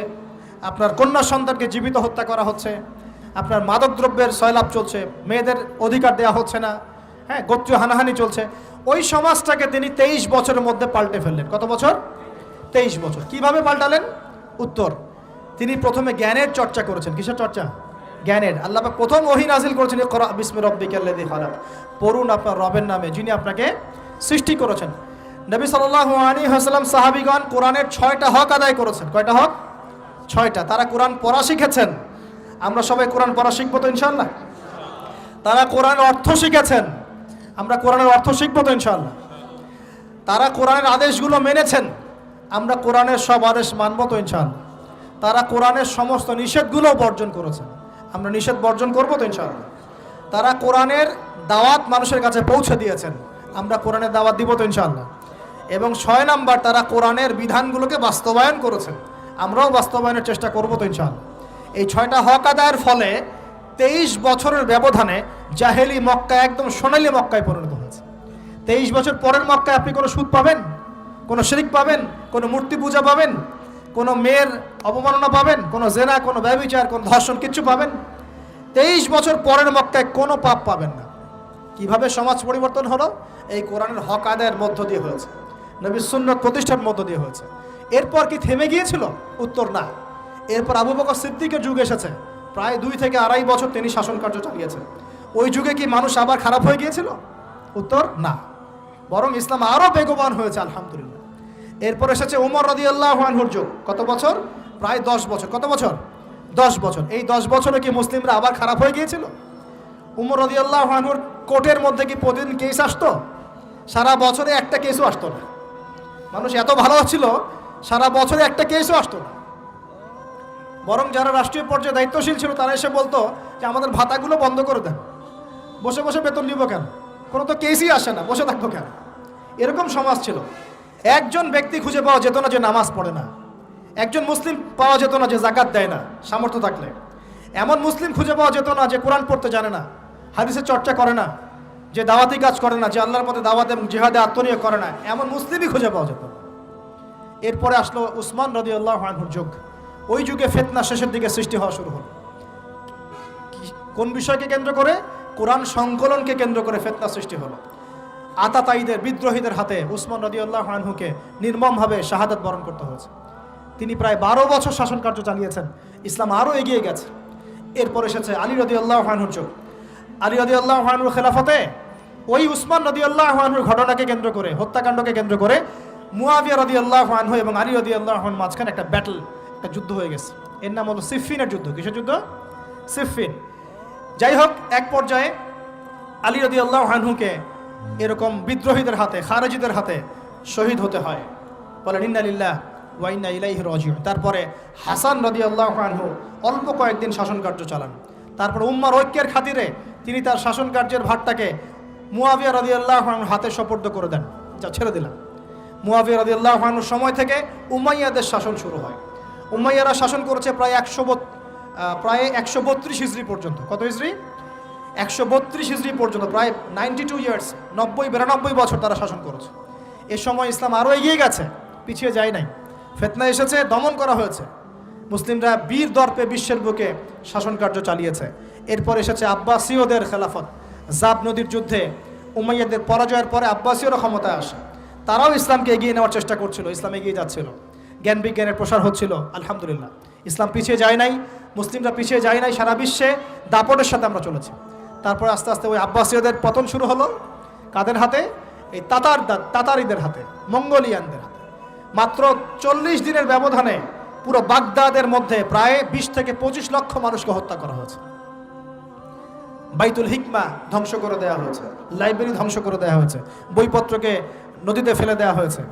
A: আপনার কন্যা সন্তানকে জীবিত হত্যা করা হচ্ছে, আপনার মাদকদ্রব্যের সয়লাভ চলছে, মেয়েদের অধিকার দেওয়া হচ্ছে না, হ্যাঁ, গোত্রীয় হানাহানি চলছে। ওই সমাজটাকে তিনি 23 বছরের মধ্যে পাল্টে ফেললেন। কত বছর? 23 বছর। কিভাবে পাল্টালেন? উত্তর, তিনি প্রথমে জ্ঞানের চর্চা করেছেন। কিসের চর্চা? জ্ঞানের। আল্লাহ পাক প্রথম ওহী নাযিল করেছেন, ইকরা বিসমি রাব্বিকাল্লাযী খালাক, পড়ুন আপনার রবের নামে যিনি আপনাকে সৃষ্টি করেছেন। নবী সাল্লাল্লাহু আলাইহি ওয়াসাল্লাম সাহাবীগণ কোরআনের 6টা হক আদায় করেছেন। কয়টা হক? 6টা। তারা কোরআন পড়া শিখেছেন। আমরা সবাই কোরআন পড়া শিখবো তো ইনশাআল্লাহ? তারা কোরআনের অর্থ শিখেছেন। আমরা কোরআনের অর্থ শিখবো তো ইনশাআল্লাহ? তারা কোরআনের আদেশগুলো মেনেছেন। আমরা কোরআনের সব আদেশ মানবো তো ইনশাআল্লাহ? তারা কোরআনের সমস্ত নিষেধগুলো বর্জন করেছেন। আমরা নিষেধ বর্জন করবো তো ইনশাআল্লাহ? তারা কোরআনের দাওয়াত মানুষের কাছে পৌঁছে দিয়েছেন। আমরা কোরআনের দাওয়াত দিব তো ইনশাআল্লাহ? এবং 6 নাম্বার, তারা কোরআনের বিধানগুলোকে বাস্তবায়ন করেছেন। আমরাও বাস্তবায়নের চেষ্টা করবো তো ইনশাআল্লাহ? এই 6টা হক আদায়ের ফলে 23 বছরের ব্যবধানে জাহেলি মক্কা একদম সোনালী মক্কায় পরিণত হয়েছে। 23 বছর পরের মক্কায় আপনি কোনো সুদ পাবেন, কোনো শিরক পাবেন, কোনো মূর্তি পূজা পাবেন, কোনো মেয়ের অবমাননা পাবেন, কোনো জেনা, কোনো ব্যভিচার, কোনো ধর্ষণ, কিচ্ছু পাবেন? 23 বছর পরের মক্কায় কোনো পাপ পাবেন না। কিভাবে সমাজ পরিবর্তন হলো? এই কোরআনের হক আদায়ের মধ্য দিয়ে হয়েছে, নবীর সুন্নাত প্রতিষ্ঠার মধ্য দিয়ে হয়েছে। এরপর কি থেমে গিয়েছিল? উত্তর, না। এরপর আবু বকর সিদ্দিকের যুগ এসেছে, প্রায় 2 থেকে 2.5 বছর তিনি শাসন কার্য চালিয়েছেন। ওই যুগে কি মানুষ আবার খারাপ হয়ে গিয়েছিল? উত্তর, না। বরং ইসলাম আরও বেগবান হয়েছে, আলহামদুলিল্লাহ। এরপর এসেছে ওমর রাদিয়াল্লাহু আনহুর যুগ। কত বছর? প্রায় 10 বছর। কত বছর? 10 বছর। এই 10 বছরে কি মুসলিমরা আবার খারাপ হয়ে গিয়েছিল? ওমর রাদিয়াল্লাহু আনহুর কোর্টের মধ্যে কি প্রতিদিন কেস আসতো? সারা বছরে একটা কেসও আসতো না। মানুষ এত ভালো ছিল, সারা বছরে একটা কেসও আসতো না। বরং যারা রাষ্ট্রীয় পর্যায়ে দায়িত্বশীল ছিল, তারা এসে বলতো যে আমাদের ভাতাগুলো বন্ধ করে দেন, বসে বসে বেতন নিব কেন, কোনো তো কেসই আসে না, বসে থাকবো কেন? এরকম সমাজ ছিল। একজন ব্যক্তি খুঁজে পাওয়া যেত না যে নামাজ পড়ে না, একজন মুসলিম পাওয়া যেত না যে যাকাত দেয় না সামর্থ্য থাকলে, এমন মুসলিম খুঁজে পাওয়া যেত না যে কোরআন পড়তে জানে না, হাদিসের চর্চা করে না, যে দাওয়াতি কাজ করে না, যে আল্লাহর পথে দাওয়াত এবং জিহাদে আত্মনিয়োগ করে না, এমন মুসলিমই খুঁজে পাওয়া যেত না। এরপরে আসলো উসমান রাদিয়াল্লাহু আনহুর যুগ। ওই যুগে ফিতনা শেষের দিকে সৃষ্টি হওয়া শুরু হলো। কোন বিষয়কে কেন্দ্র করে? কোরআন সংকলনকে কেন্দ্র করে ফিতনা সৃষ্টি হলো। আতাতায়ীদের, বিদ্রোহীদের হাতে উসমান রাদিয়াল্লাহু আনহুকে নির্মমভাবে শাহাদাত বরণ করতে হয়েছে। তিনি প্রায় 12 বছর শাসন কার্য চালিয়েছেন। ইসলাম আরও এগিয়ে গেছে। এরপর এসেছে আলী রাদিয়াল্লাহু আনহুর যুগ। আলী রাদিয়াল্লাহু আনহুর খেলাফতে ওই উসমান রাদিয়াল্লাহু আনহুর ঘটনাকে কেন্দ্র করে, হত্যাকাণ্ডকে কেন্দ্র করে মুয়াবিয়া রাদিয়াল্লাহু আনহু এবং আলী রাদিয়াল্লাহু আনহুর মাঝখানে একটা ব্যাটল, একটা যুদ্ধ হয়ে গেছে। এর নাম হলো সিফফিনের যুদ্ধ। কিসের যুদ্ধ? সিফফিন। যাই হোক, এক পর্যায়ে আলী রাদিয়াল্লাহু আনহুকে এরকম বিদ্রোহীদের হাতে, খারেজিদের হাতে শহীদ হতে হয়। বলেন ইন্না লিল্লাহ ওয়া ইন্না ইলাইহি রাজিউন। তারপরে হাসান রাদিয়াল্লাহু আনহু অল্প কয়েকদিন শাসন কার্য চালান। তারপর উম্মার ঐক্যের খাতিরে তিনি তার শাসন কার্যের ভারটাকে মুয়াবিয়া রাদিয়াল্লাহু আনহুর হাতে সোপর্দ করে দেন, যা ছেড়ে দিলাম। মুয়াবিয়া রাদিয়াল্লাহু আনহুর সময় থেকে উমাইয়াদের শাসন শুরু হয়। উমাইয়ারা শাসন করেছে প্রায় 132 হিজরি পর্যন্ত। কত হিজরি? 132 হিজরি পর্যন্ত, প্রায় 92 ইয়ার্স, 90-92 বছর তারা শাসন করেছে। এ সময় ইসলাম আরও এগিয়ে গেছে, পিছিয়ে যায় নাই। ফিতনা এসেছে, দমন করা হয়েছে। মুসলিমরা বীর দর্পে বিশ্বের বুকে শাসন কার্য চালিয়েছে। এরপর এসেছে আব্বাসীয়দের খেলাফত। জাব নদীর যুদ্ধে উমাইয়াদের পরাজয়ের পরে আব্বাসীয়রা ক্ষমতায় আসে। তারাও ইসলামকে এগিয়ে নেওয়ার চেষ্টা করছিল, ইসলাম এগিয়ে যাচ্ছিল, জ্ঞান বিজ্ঞানের প্রসার হচ্ছিল। আলহামদুলিল্লাহ, ইসলাম পিছিয়ে যায় নাই, মুসলিমরা পিছিয়ে যায় নাই। সারা বিশ্বে দাপটের সাথে আমরা চলেছি। তারপর আস্তে আস্তে ওই আব্বাসীয়দের পতন শুরু হলো। কাদের হাতে? এই তাতারিদের হাতে, মঙ্গোলিয়ানদের হাতে। মাত্র 40 দিনের ব্যবধানে পুরো বাগদাদের মধ্যে প্রায় 20 থেকে 25 লক্ষ মানুষকে হত্যা করা হয়েছে। বাইতুল হিকমা ধ্বংস করে দেওয়া হয়েছে, লাইব্রেরি ধ্বংস করে দেওয়া হয়েছে, বইপত্রকে নদীতে ফেলে দেওয়া হয়েছে।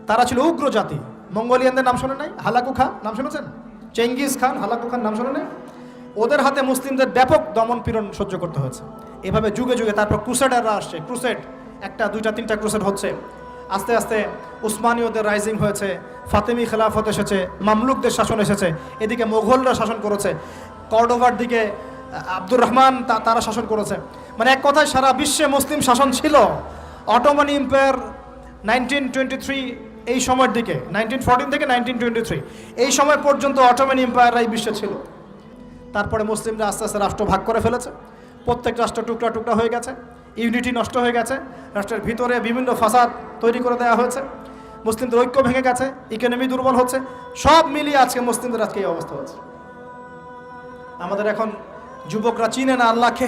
A: তারা ছিল উগ্র জাতি। মঙ্গোলিয়ানদের নাম শোনেন নাই? হালাকু খান নাম শুনেছেন? চেঙ্গিস খান, হালাকু খান নাম শোনেন নাই? ওদের হাতে মুসলিমদের ব্যাপক দমন পীড়ন সহ্য করতে হয়েছে। এভাবে যুগে যুগে তারপর ক্রুসেডাররা আসছে, ক্রুসেড 1টা 2টা 3টা ক্রুসেড হচ্ছে। আস্তে আস্তে উসমানীয়দের রাইজিং হয়েছে, ফাতেমি খেলাফত এসেছে, মামলুকদের শাসন এসেছে, এদিকে মোগলরা শাসন করেছে, কর্ডোভার দিকে আব্দুর রহমান তারা শাসন করেছে। মানে এক কথায় সারা বিশ্বে মুসলিম শাসন ছিল। অটোমান এম্পায়ার 1923 এই সময়ের দিকে, 1914 থেকে 1923 এই সময় পর্যন্ত অটোমান এম্পায়াররাই বিশ্বে ছিল। তারপরে মুসলিমরা আস্তে আস্তে রাষ্ট্র ভাগ করে ফেলেছে, প্রত্যেক রাষ্ট্র টুকরা টুকরা হয়ে গেছে, ইউনিটি নষ্ট হয়ে গেছে, রাষ্ট্রের ভিতরে বিভিন্ন ফাসাদ তৈরি করে দেওয়া হয়েছে, মুসলিমদের ঐক্য ভেঙে গেছে, ইকোনমি দুর্বল হচ্ছে, সব মিলিয়ে আজকে মুসলিমদের আজকে এই অবস্থা হচ্ছে। আমাদের এখন যুবকরা চিনে না আল্লাহকে,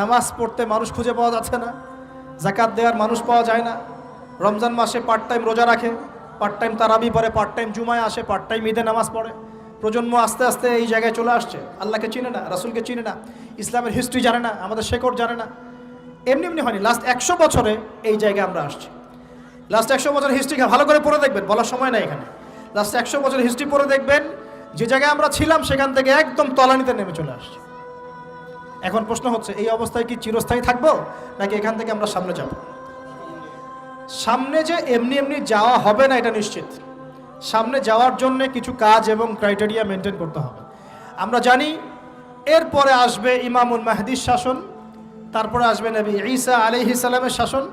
A: নামাজ পড়তে মানুষ খুঁজে পাওয়া যাচ্ছে না, যাকাত দেওয়ার মানুষ পাওয়া যায় না, রমজান মাসে পার্ট টাইম রোজা রাখে, পার্ট টাইম তারাবি পড়ে, পার্ট টাইম জুমায় আসে, পার্ট টাইম ঈদে নামাজ পড়ে। প্রজন্ম আস্তে আস্তে এই জায়গায় চলে আসছে, আল্লাহকে চিনে না, রাসূলকে চিনে না, ইসলামের হিস্ট্রি জানে না, আমাদের শেকড় জানে না। এমনি এমনি হয়নি, লাস্ট 100 বছরে এই জায়গায় আমরা আসছি। লাস্ট 100 বছরের হিস্ট্রি ভালো করে পড়ে দেখবেন, বলার সময় নাই এখানে। লাস্ট 100 বছরের হিস্ট্রি পড়ে দেখবেন যে জায়গায় আমরা ছিলাম সেখান থেকে একদম তলানিতে নেমে চলে আসছি। এখন প্রশ্ন হচ্ছে, এই অবস্থায় কি চিরস্থায়ী থাকবো নাকি এখান থেকে আমরা সামনে যাব? সামনে যে এমনি এমনি যাওয়া হবে না এটা নিশ্চিত। সামনে যাওয়ার জন্য কিছু কাজ এবং ক্রাইটেরিয়া মেনটেন করতে হবে। আমরা জানি এরপরে আসবে ইমামুল মাহদির শাসন, তারপরে আসবে নবী ঈসা আলাইহিস সালামের শাসন,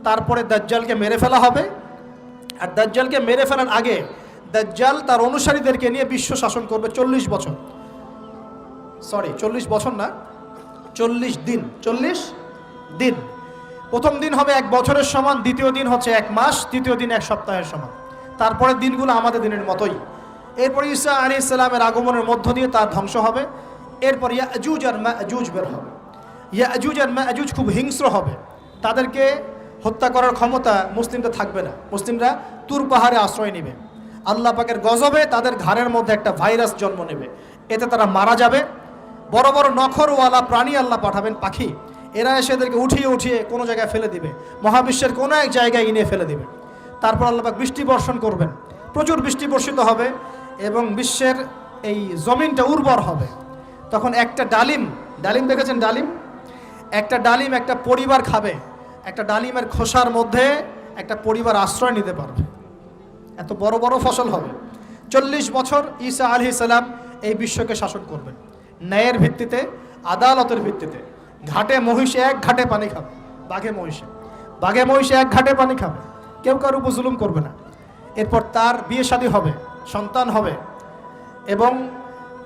A: তারপরে দাজ্জালকে মেরে ফেলা হবে। আর দাজ্জালকে মেরে ফেলার আগে দাজ্জাল তার অনুসারীদেরকে নিয়ে বিশ্ব শাসন করবে 40 বছর। 40 বছর না, 40 দিন। 40 দিন। প্রথম দিন হবে 1 বছরের সমান, দ্বিতীয় দিন হচ্ছে 1 মাস, তৃতীয় দিন 1 সপ্তাহের সমান। তারপরে দিনগুলো আমাদের দিনের মতোই। এরপর ঈসা আলাইহিস সালামের আগমনের মধ্য দিয়ে তার ধ্বংস হবে। এরপর ইয়াজুজ আর মাজুজ বের হবে। ইয়াজুজ আর মাজুজ খুব হিংস্র হবে, তাদেরকে হত্যা করার ক্ষমতা মুসলিমদের থাকবে না। মুসলিমরা তুর পাহাড়ে আশ্রয় নেবে, আল্লাহ পাকের গজবে তাদের ঘাড়ের মধ্যে একটা ভাইরাস জন্ম নেবে, এতে তারা মারা যাবে। বড় বড় নখরওয়ালা প্রাণী আল্লাহ পাঠাবেন, পাখি, এরা এসে এদেরকে উঠিয়ে উঠিয়ে কোনো জায়গায় ফেলে দিবে, মহাবিশ্বের কোনো এক জায়গায় এনে ফেলে দিবে। তারপর আল্লাহ পাক বৃষ্টি বর্ষণ করবেন, প্রচুর বৃষ্টি বর্ষিত হবে এবং বিশ্বের এই জমিনটা উর্বর হবে। তখন একটা ডালিম দেখেছেন ডালিম? একটা ডালিম একটা পরিবার খাবে, একটা ডালিমের খোসার মধ্যে একটা পরিবার আশ্রয় নিতে পারবে, এত বড় বড় ফসল হবে। 40 বছর ঈসা আলাইহিস সালাম এই বিশ্বকে শাসন করবেন ন্যায়ের ভিত্তিতে, আদালতের ভিত্তিতে। ঘাটে মহিষ 1 ঘাটে পানি খাবে, বাঘে মহিষে 1 ঘাটে পানি খাবে, কেউ কার উপর জুলুম করবে না। এরপর তার বিয়ে শাদী হবে, সন্তান হবে এবং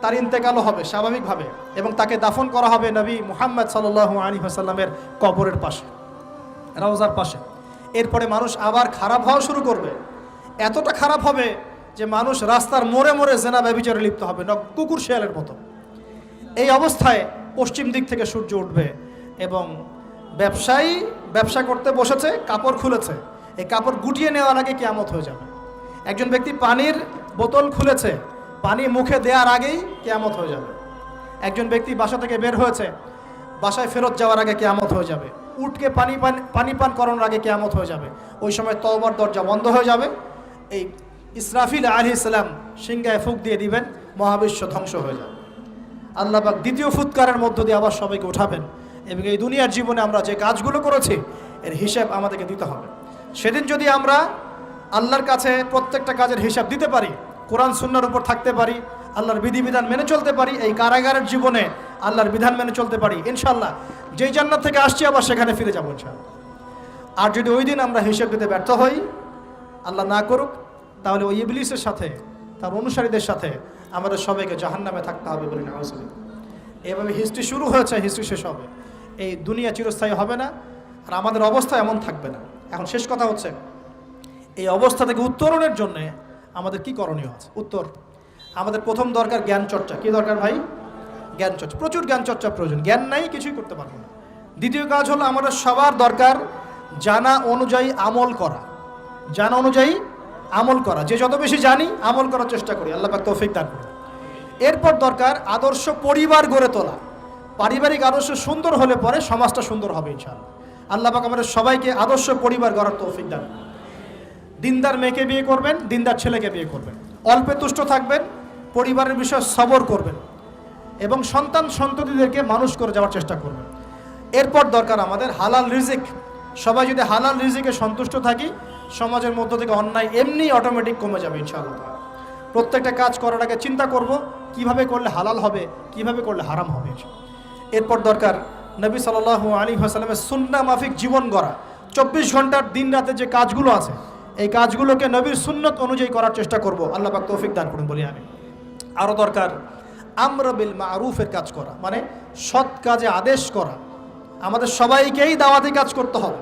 A: তার ইন্তেকালও হবে স্বাভাবিকভাবে, এবং তাকে দাফন করা হবে নবী মুহাম্মদ সাল্লাল্লাহু আলাইহি ওয়াসাল্লামের কবরের পাশে, রওজার পাশে। এরপরে মানুষ আবার খারাপ হওয়া শুরু করবে, এতটা খারাপ হবে যে মানুষ রাস্তার মোড়ে মোড়ে জেনা ব্যভিচারে লিপ্ত হবে, কুকুর শিয়ালের মতো। এই অবস্থায় পশ্চিম দিক থেকে সূর্য উঠবে এবং ব্যবসায়ী ব্যবসা করতে বসেছে, কাপড় খুলেছে, এই কাপড় গুটিয়ে নেওয়ার আগে কিয়ামত হয়ে যাবে। একজন ব্যক্তি পানির বোতল খুলেছে, পানি মুখে দেওয়ার আগেই কিয়ামত হয়ে যাবে। একজন ব্যক্তি বাসা থেকে বের হয়েছে, বাসায় ফেরত যাওয়ার আগে কিয়ামত হয়ে যাবে। উঠকে পানি পান করানোর আগে কিয়ামত হয়ে যাবে। ওই সময় তওবার দরজা বন্ধ হয়ে যাবে। এই ইসরাফিল আলাইহিস সালাম সিংহায় ফুঁক দিয়ে দিবেন, মহাবিশ্ব ধ্বংস হয়ে যাবে। আল্লাহ পাক দ্বিতীয় ফুৎকারের মধ্য দিয়ে আবার সবাইকে উঠাবেন এবং এই দুনিয়ার জীবনে আমরা যে কাজগুলো করেছি এর হিসাব আমাদেরকে দিতে হবে। সেদিন যদি আমরা আল্লাহর কাছে প্রত্যেকটা কাজের হিসাব দিতে পারি, কোরআন সুন্নাহর উপর থাকতে পারি, আল্লাহর বিধিবিধান মেনে চলতে পারি, এই কারাগারের জীবনে আল্লাহর বিধান মেনে চলতে পারি, ইনশাআল্লাহ যেই জান্নাত থেকে আসছি আবার সেখানে ফিরে যাবো ইনশাআল্লাহ। আর যদি ওই দিন আমরা হিসাব দিতে ব্যর্থ হই, আল্লাহ না করুক, তাহলে ওই ইবলিসের সাথে, তার অনুসারীদের সাথে আমাদের সবাইকে জাহান্নামে থাকতে হবে বলে না। এভাবে হিস্ট্রি শুরু হয়েছে, হিস্ট্রি শেষ হবে। এই দুনিয়া চিরস্থায়ী হবে না, আর আমাদের অবস্থা এমন থাকবে না। এখন শেষ কথা হচ্ছে, এই অবস্থা থেকে উত্তরণের জন্য আমাদের কি করণীয় আছে? উত্তর, আমাদের প্রথম দরকার জ্ঞান চর্চা। কি দরকার ভাই? জ্ঞান চর্চা, প্রচুর জ্ঞান চর্চা প্রয়োজন। জ্ঞান নাই কিছুই করতে পারবো না। দ্বিতীয় কাজ হলো আমাদের সবার দরকার জানা অনুযায়ী আমল করা। জানা অনুযায়ী আমল করা, যে যত বেশি জানি আমল করার চেষ্টা করি, আল্লাহ পাক তৌফিক দান করুন। এরপর দরকার আদর্শ পরিবার গড়ে তোলা। পারিবারিক আদর্শ সুন্দর হলে পরে সমাজটা সুন্দর হবে ইনশাআল্লাহ। আল্লাহ পাক আমাদের সবাইকে আদর্শ পরিবার গড়ার তৌফিক দান করুন। দিনদার মেয়েকে বিয়ে করবেন, দিনদার ছেলেকে বিয়ে করবেন, অল্পে তুষ্ট থাকবেন, পরিবারের বিষয়ে সবর করবেন এবং সন্তান সন্ততিদেরকে মানুষ করে যাওয়ার চেষ্টা করবেন। এরপর দরকার আমাদের হালাল রিজিক। সবাই যদি হালাল রিজিকে সন্তুষ্ট থাকি, সমাজের মধ্য থেকে অন্যায় এমনি অটোমেটিক কমে যাবে ইনশাআল্লাহ। প্রত্যেকটা কাজ করার আগে চিন্তা করব কিভাবে করলে হালাল হবে, কিভাবে করলে হারাম হবে। এরপর দরকার নবী সাল্লাল্লাহু আলাইহি ওয়াসাল্লামের সুন্নাহ মাফিক জীবন গড়া। 24 ঘন্টার দিন রাতে যে কাজগুলো আছে, এই কাজগুলোকে নবীর সুন্নত অনুযায়ী করার চেষ্টা করব। আল্লাহ পাক তৌফিক দান করুন বলি আমি। আরও দরকার আমর বিল মারুফের কাজ করা, মানে সৎ কাজে আদেশ করা। আমাদের সবাইকেই দাওয়াতি কাজ করতে হবে।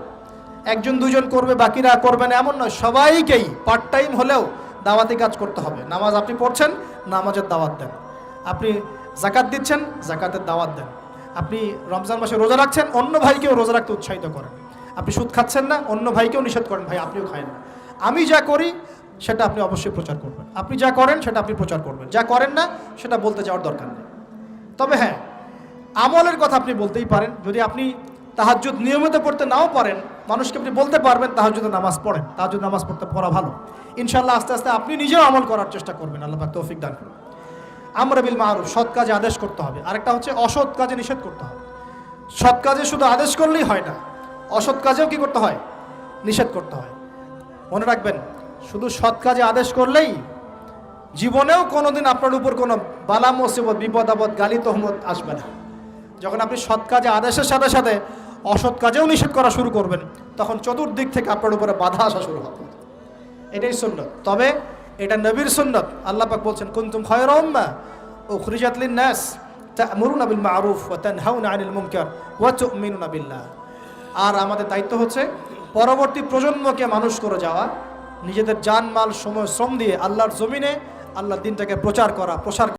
A: একজন দুজন করবে, বাকিরা করবে না এমন নয়, সবাইকেই পার্ট টাইম হলেও দাওয়াতি কাজ করতে হবে। নামাজ আপনি পড়ছেন, নামাজের দাওয়াত দেন। আপনি যাকাত দিচ্ছেন, যাকাতের দাওয়াত দেন। আপনি রমজান মাসে রোজা রাখছেন, অন্য ভাইকেও রোজা রাখতে উৎসাহিত করেন। আপনি সুদ খাচ্ছেন না, অন্য ভাইকেও নিষেধ করেন, ভাই আপনিও খায়েন না। আমি যা করি সেটা আপনি অবশ্যই প্রচার করবেন, আপনি যা করেন সেটা আপনি প্রচার করবেন, যা করেন না সেটা বলতে যাওয়ার দরকার নেই। তবে হ্যাঁ, আমলের কথা আপনি বলতেই পারেন। যদি আপনি তাহাজ্জুদ নিয়মিত পড়তে নাও পারেন, মানুষকে আপনি বলতে পারবেন তাহাজ্জুদে নামাজ পড়েন, তাহাজ্জুদ নামাজ পড়া ভালো। ইনশাআল্লাহ আস্তে আস্তে আপনি নিজেও আমল করার চেষ্টা করবেন। আল্লাহ পাক তৌফিক দান করুন। আমর বিল মারুফ, সৎ কাজে আদেশ করতে হবে। আরেকটা হচ্ছে অসৎ কাজে নিষেধ করতে হবে। সৎ কাজে শুধু আদেশ করলেই হয় না, অসৎ কাজেও কি করতে হয়? নিষেধ করতে হয়। মনে রাখবেন, শুধু সৎ কাজে আদেশ করলেই জীবনেও কোনোদিন আপনার উপর কোনো বালা মুসিবত, বিপদ আপদ, গালি তহমত আসবে না। যখন আপনি সৎ কাজে আদেশের সাথে সাথে অসৎ কাজেও নিষেধ করা শুরু করবেন, তখন চতুর্দিক থেকে আপনার উপরে বাধা আসা শুরু হবে। এটাই সুন্নত। তবে এটা নবীর সুন্নত। আল্লাহ পাক বলছেন, কুনতুম খায়রা উম্মাহ উখরিজাত লিন-নাস তা'মুরুনা বিল মা'রুফ ওয়া তানহাউনা আনিল মুনকার ওয়া তু'মিনুনা বিল্লাহ। আর আমাদের দায়িত্ব হচ্ছে পরবর্তী প্রজন্মকে মানুষ করে যাওয়া, নিজেদের জান মাল সময় শ্রম দিয়ে আল্লাহর জমিনে আল্লাহর দ্বীনটাকে প্রচার করা, প্রসার